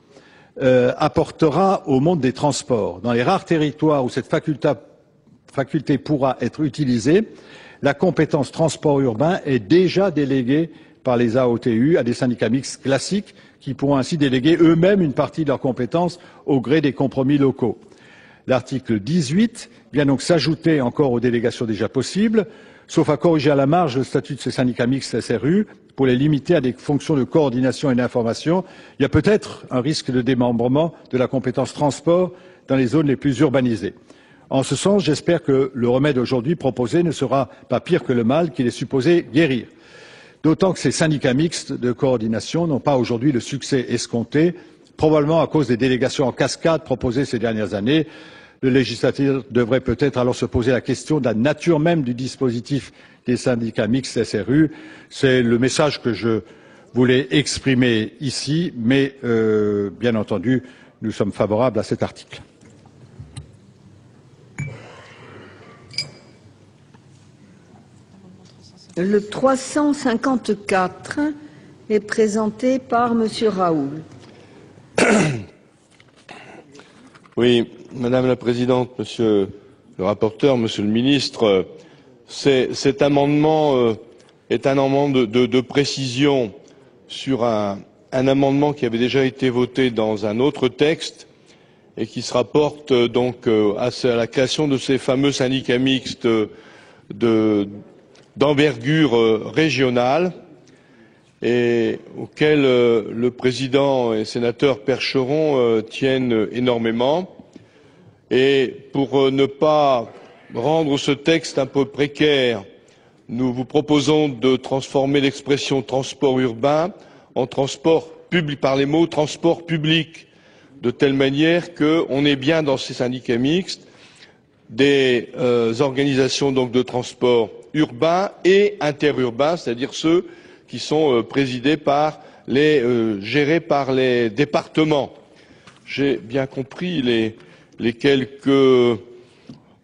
apportera au monde des transports. Dans les rares territoires où cette faculté pourra être utilisée, la compétence transport urbain est déjà déléguée par les AOTU à des syndicats mixtes classiques qui pourront ainsi déléguer eux-mêmes une partie de leurs compétences au gré des compromis locaux. L'article 18 vient donc s'ajouter encore aux délégations déjà possibles, sauf à corriger à la marge le statut de ces syndicats mixtes SRU pour les limiter à des fonctions de coordination et d'information. Il y a peut-être un risque de démembrement de la compétence transport dans les zones les plus urbanisées. En ce sens, j'espère que le remède aujourd'hui proposé ne sera pas pire que le mal qu'il est supposé guérir. D'autant que ces syndicats mixtes de coordination n'ont pas aujourd'hui le succès escompté, probablement à cause des délégations en cascade proposées ces dernières années. Le législateur devrait peut-être alors se poser la question de la nature même du dispositif des syndicats mixtes SRU. C'est le message que je voulais exprimer ici, mais bien entendu, nous sommes favorables à cet article. Le 354 est présenté par Monsieur Raoul. Oui, Madame la Présidente, Monsieur le rapporteur, Monsieur le Ministre, cet amendement est un amendement de précision sur un amendement qui avait déjà été voté dans un autre texte et qui se rapporte donc à la création de ces fameux syndicats mixtes d'envergure régionale et auxquels le président et sénateur Percheron tiennent énormément. Et pour ne pas rendre ce texte un peu précaire, nous vous proposons de transformer l'expression transport urbain en transport public, par les mots transport public, de telle manière qu'on ait bien dans ces syndicats mixtes des organisations donc de transport urbain et interurbain, c'est-à-dire ceux qui sont présidés par gérés par les départements. J'ai bien compris les quelques,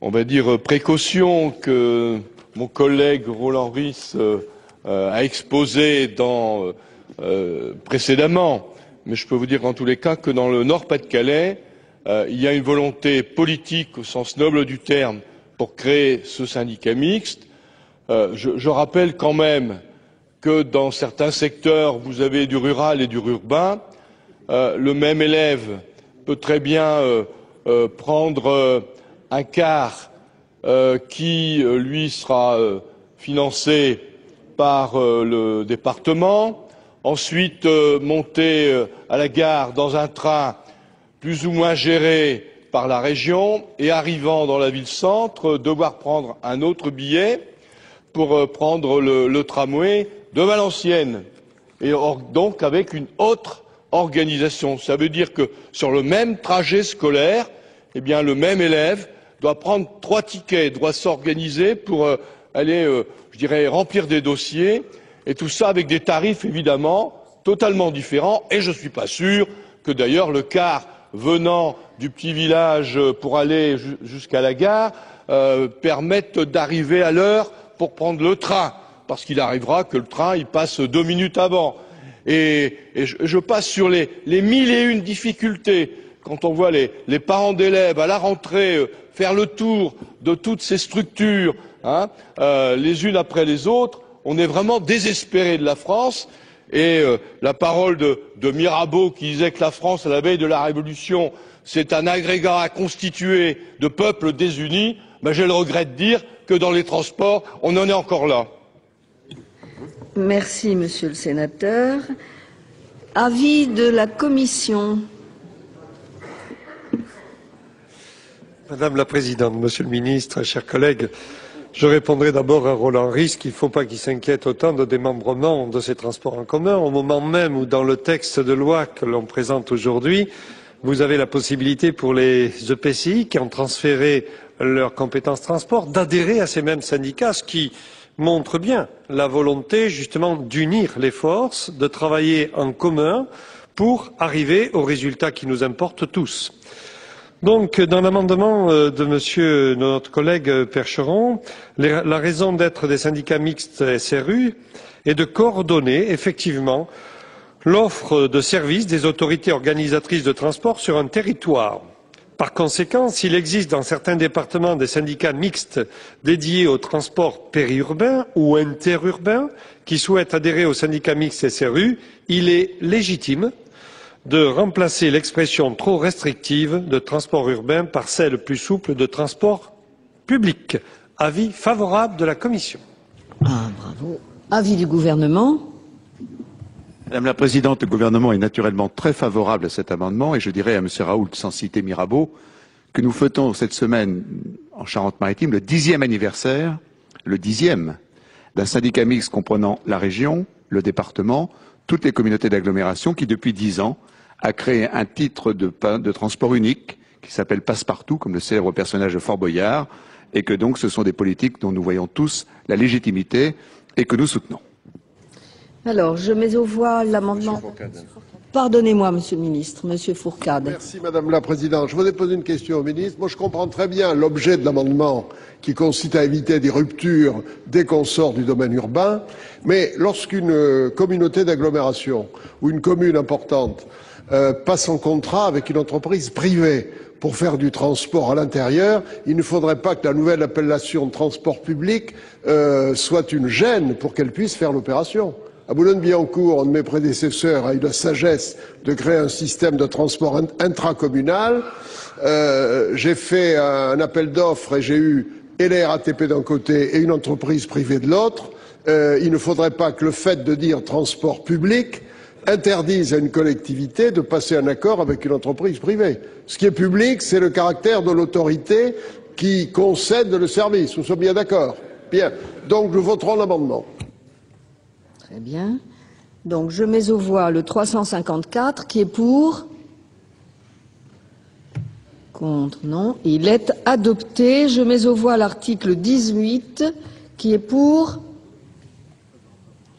on va dire, précautions que mon collègue Roland Ries a exposées précédemment. Mais je peux vous dire en tous les cas que dans le Nord-Pas-de-Calais, il y a une volonté politique au sens noble du terme pour créer ce syndicat mixte. Je rappelle quand même que dans certains secteurs, vous avez du rural et du urbain. Le même élève peut très bien prendre un car qui, lui, sera financé par le département, ensuite monter à la gare dans un train plus ou moins géré par la région et arrivant dans la ville-centre, devoir prendre un autre billet pour prendre le tramway de Valenciennes, et donc avec une autre organisation. Ça veut dire que sur le même trajet scolaire, eh bien, le même élève doit prendre 3 tickets, doit s'organiser pour aller, je dirais, remplir des dossiers, et tout ça avec des tarifs évidemment totalement différents. Et je ne suis pas sûr que d'ailleurs le car venant du petit village pour aller jusqu'à la gare permette d'arriver à l'heure pour prendre le train, parce qu'il arrivera que le train il passe 2 minutes avant. Et je passe sur les 1001 difficultés quand on voit les parents d'élèves à la rentrée faire le tour de toutes ces structures, les unes après les autres. On est vraiment désespéré de la France. Et la parole de Mirabeau qui disait que la France, à la veille de la Révolution, c'est un agrégat constitué de peuples désunis, ben j'ai le regret de dire que dans les transports, on en est encore là. Merci, Monsieur le Sénateur. Avis de la Commission. Madame la Présidente, Monsieur le Ministre, chers collègues, je répondrai d'abord à Roland Ries qu'il ne faut pas qu'il s'inquiète autant de démembrement de ces transports en commun, au moment même où dans le texte de loi que l'on présente aujourd'hui, vous avez la possibilité pour les EPCI qui ont transféré leurs compétences transport d'adhérer à ces mêmes syndicats, ce qui montre bien la volonté justement d'unir les forces, de travailler en commun pour arriver aux résultats qui nous importent tous. Donc, dans l'amendement de notre collègue Percheron, la raison d'être des syndicats mixtes SRU est de coordonner effectivement l'offre de services des autorités organisatrices de transport sur un territoire. Par conséquent, s'il existe dans certains départements des syndicats mixtes dédiés au transport périurbain ou interurbain qui souhaitent adhérer au syndicat mixte SRU, il est légitime de remplacer l'expression trop restrictive de transport urbain par celle plus souple de transport public. Avis favorable de la Commission. Ah, bravo. Avis du gouvernement. Madame la Présidente, le gouvernement est naturellement très favorable à cet amendement et je dirais à M. Raoult, sans citer Mirabeau, que nous fêtons cette semaine en Charente-Maritime le 10e anniversaire, d'un syndicat mixte comprenant la région, le département, toutes les communautés d'agglomération qui, depuis 10 ans, a créé un titre de transport unique qui s'appelle Passe-Partout, comme le célèbre personnage de Fort Boyard, et que donc ce sont des politiques dont nous voyons tous la légitimité et que nous soutenons. Alors, je mets aux voix l'amendement. Pardonnez-moi, Monsieur le Ministre, Monsieur Fourcade. Merci, Madame la Présidente. Je voudrais poser une question au Ministre. Moi, je comprends très bien l'objet de l'amendement qui consiste à éviter des ruptures dès qu'on sort du domaine urbain. Mais lorsqu'une communauté d'agglomération ou une commune importante passe en contrat avec une entreprise privée pour faire du transport à l'intérieur, il ne faudrait pas que la nouvelle appellation de transport public soit une gêne pour qu'elle puisse faire l'opération. À Boulogne-Billancourt, un de mes prédécesseurs a eu la sagesse de créer un système de transport intracommunal. J'ai fait un appel d'offres et j'ai eu et la RATP d'un côté et une entreprise privée de l'autre. Il ne faudrait pas que le fait de dire transport public interdise à une collectivité de passer un accord avec une entreprise privée. Ce qui est public, c'est le caractère de l'autorité qui concède le service. Nous sommes bien d'accord? Bien. Donc nous voterons l'amendement. Très bien. Donc je mets aux voix le 354 qui est pour. Contre, non. Il est adopté. Je mets aux voix l'article 18 qui est pour.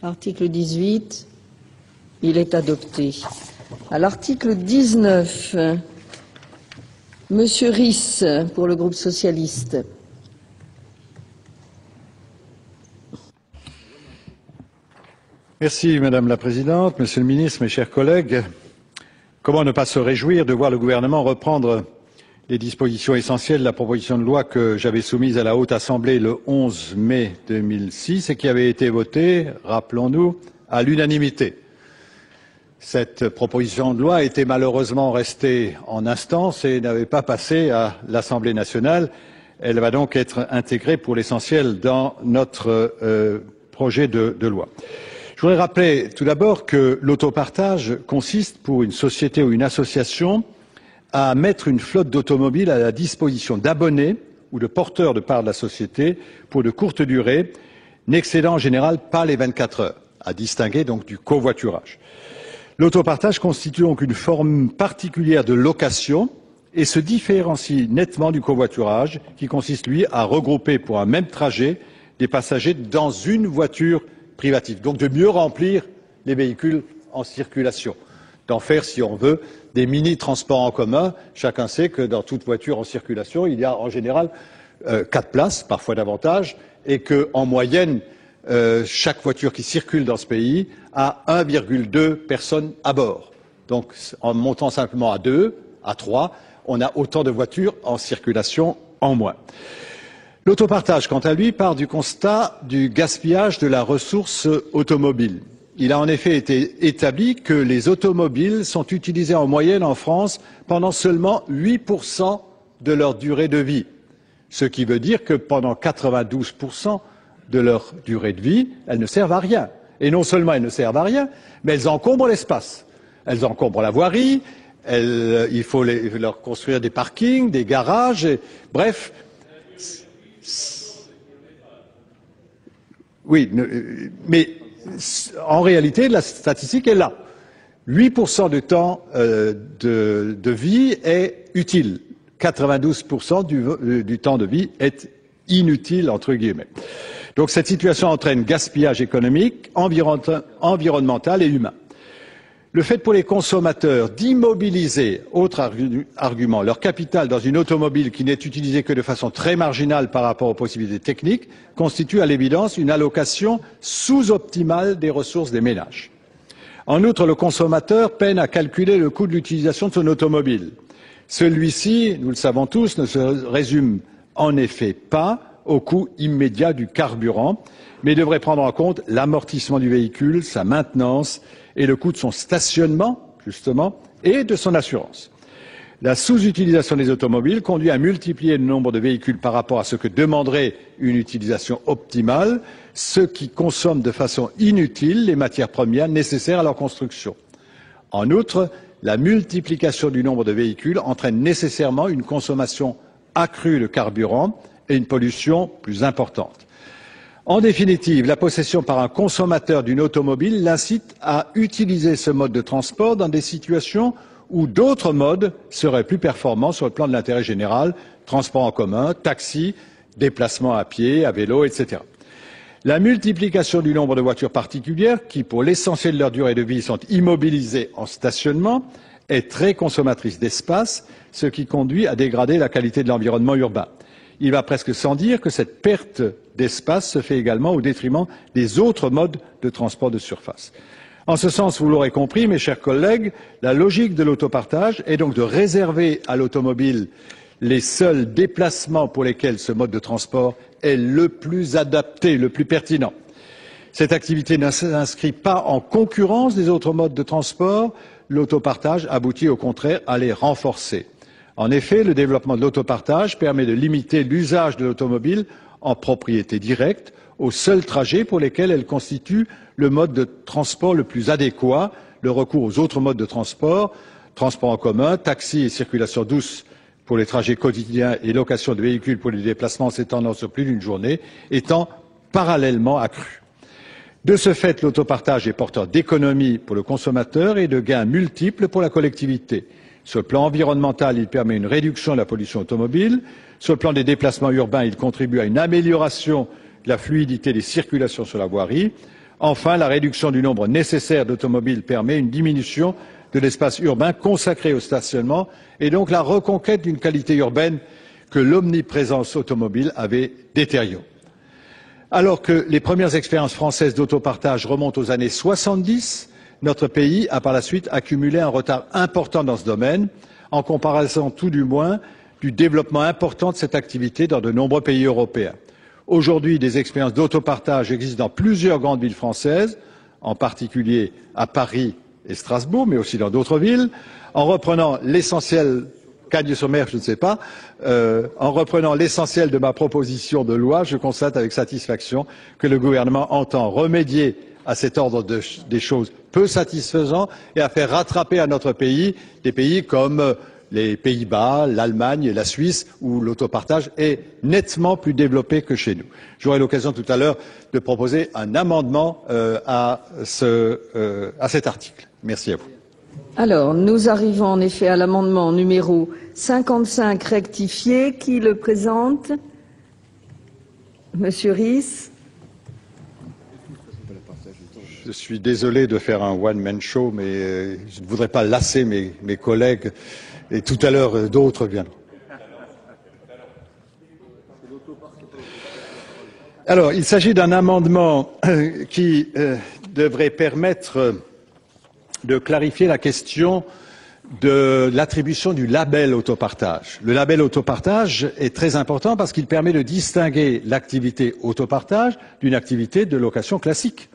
Article 18. Il est adopté. À l'article 19, Monsieur Ries pour le groupe socialiste. Merci Madame la Présidente, Monsieur le Ministre, mes chers collègues. Comment ne pas se réjouir de voir le gouvernement reprendre les dispositions essentielles de la proposition de loi que j'avais soumise à la Haute Assemblée le 11 mai 2006 et qui avait été votée, rappelons-nous, à l'unanimité. Cette proposition de loi était malheureusement restée en instance et n'avait pas passé à l'Assemblée nationale. Elle va donc être intégrée pour l'essentiel dans notre projet de loi. Je voudrais rappeler tout d'abord que l'autopartage consiste pour une société ou une association à mettre une flotte d'automobiles à la disposition d'abonnés ou de porteurs de parts de la société pour de courtes durées, n'excédant en général pas les 24 heures, à distinguer donc du covoiturage. L'autopartage constitue donc une forme particulière de location et se différencie nettement du covoiturage qui consiste, lui, à regrouper pour un même trajet des passagers dans une voiture privative. Donc de mieux remplir les véhicules en circulation, d'en faire, si on veut, des mini-transports en commun. Chacun sait que dans toute voiture en circulation, il y a en général 4 places, parfois davantage, et qu'en moyenne, chaque voiture qui circule dans ce pays a 1,2 personnes à bord. Donc, en montant simplement à 2, à 3, on a autant de voitures en circulation en moins. L'autopartage, quant à lui, part du constat du gaspillage de la ressource automobile. Il a en effet été établi que les automobiles sont utilisées en moyenne en France pendant seulement 8% de leur durée de vie, ce qui veut dire que pendant 92% de leur durée de vie, elles ne servent à rien. Et non seulement elles ne servent à rien, mais elles encombrent l'espace. Elles encombrent la voirie, il faut leur construire des parkings, des garages, bref. Oui, mais en réalité, la statistique est là. 8% du temps de vie est utile. 92% du temps de vie est inutile, entre guillemets. Donc cette situation entraîne gaspillage économique, environnemental et humain. Le fait pour les consommateurs d'immobiliser, autre argument, leur capital dans une automobile qui n'est utilisée que de façon très marginale par rapport aux possibilités techniques constitue à l'évidence une allocation sous-optimale des ressources des ménages. En outre, le consommateur peine à calculer le coût de l'utilisation de son automobile. Celui-ci, nous le savons tous, ne se résume en effet pas au coût immédiat du carburant, mais devrait prendre en compte l'amortissement du véhicule, sa maintenance et le coût de son stationnement, justement, et de son assurance. La sous-utilisation des automobiles conduit à multiplier le nombre de véhicules par rapport à ce que demanderait une utilisation optimale, ce qui consomme de façon inutile les matières premières nécessaires à leur construction. En outre, la multiplication du nombre de véhicules entraîne nécessairement une consommation accrue de carburant et une pollution plus importante. En définitive, la possession par un consommateur d'une automobile l'incite à utiliser ce mode de transport dans des situations où d'autres modes seraient plus performants sur le plan de l'intérêt général, transport en commun, taxi, déplacement à pied, à vélo, etc. La multiplication du nombre de voitures particulières, qui pour l'essentiel de leur durée de vie sont immobilisées en stationnement, est très consommatrice d'espace, ce qui conduit à dégrader la qualité de l'environnement urbain. Il va presque sans dire que cette perte d'espace se fait également au détriment des autres modes de transport de surface. En ce sens, vous l'aurez compris, mes chers collègues, la logique de l'autopartage est donc de réserver à l'automobile les seuls déplacements pour lesquels ce mode de transport est le plus adapté, le plus pertinent. Cette activité ne s'inscrit pas en concurrence des autres modes de transport. L'autopartage aboutit au contraire à les renforcer. En effet, le développement de l'autopartage permet de limiter l'usage de l'automobile en propriété directe aux seuls trajets pour lesquels elle constitue le mode de transport le plus adéquat. Le recours aux autres modes de transport, transport en commun, taxi et circulation douce pour les trajets quotidiens et location de véhicules pour les déplacements s'étendant sur plus d'une journée, étant parallèlement accru. De ce fait, l'autopartage est porteur d'économies pour le consommateur et de gains multiples pour la collectivité. Sur le plan environnemental, il permet une réduction de la pollution automobile. Sur le plan des déplacements urbains, il contribue à une amélioration de la fluidité des circulations sur la voirie. Enfin, la réduction du nombre nécessaire d'automobiles permet une diminution de l'espace urbain consacré au stationnement et donc la reconquête d'une qualité urbaine que l'omniprésence automobile avait détériorée. Alors que les premières expériences françaises d'autopartage remontent aux années 70, notre pays a par la suite accumulé un retard important dans ce domaine, en comparaison tout du moins du développement important de cette activité dans de nombreux pays européens. Aujourd'hui, des expériences d'autopartage existent dans plusieurs grandes villes françaises, en particulier à Paris et Strasbourg, mais aussi dans d'autres villes. En reprenant l'essentiel, Cagnes-sur-Mer, je ne sais pas, en reprenant l'essentiel de ma proposition de loi, je constate avec satisfaction que le gouvernement entend remédier à cet ordre des choses peu satisfaisant et à faire rattraper à notre pays des pays comme les Pays-Bas, l'Allemagne et la Suisse, où l'autopartage est nettement plus développé que chez nous. J'aurai l'occasion tout à l'heure de proposer un amendement à cet article. Merci à vous. Alors, nous arrivons en effet à l'amendement numéro 55 rectifié. Qui le présente? Monsieur Ries. Je suis désolé de faire un one-man show, mais je ne voudrais pas lasser mes collègues. Et tout à l'heure, d'autres viendront. Alors, il s'agit d'un amendement qui devrait permettre de clarifier la question de l'attribution du label autopartage. Le label autopartage est très important parce qu'il permet de distinguer l'activité autopartage d'une activité de location classique.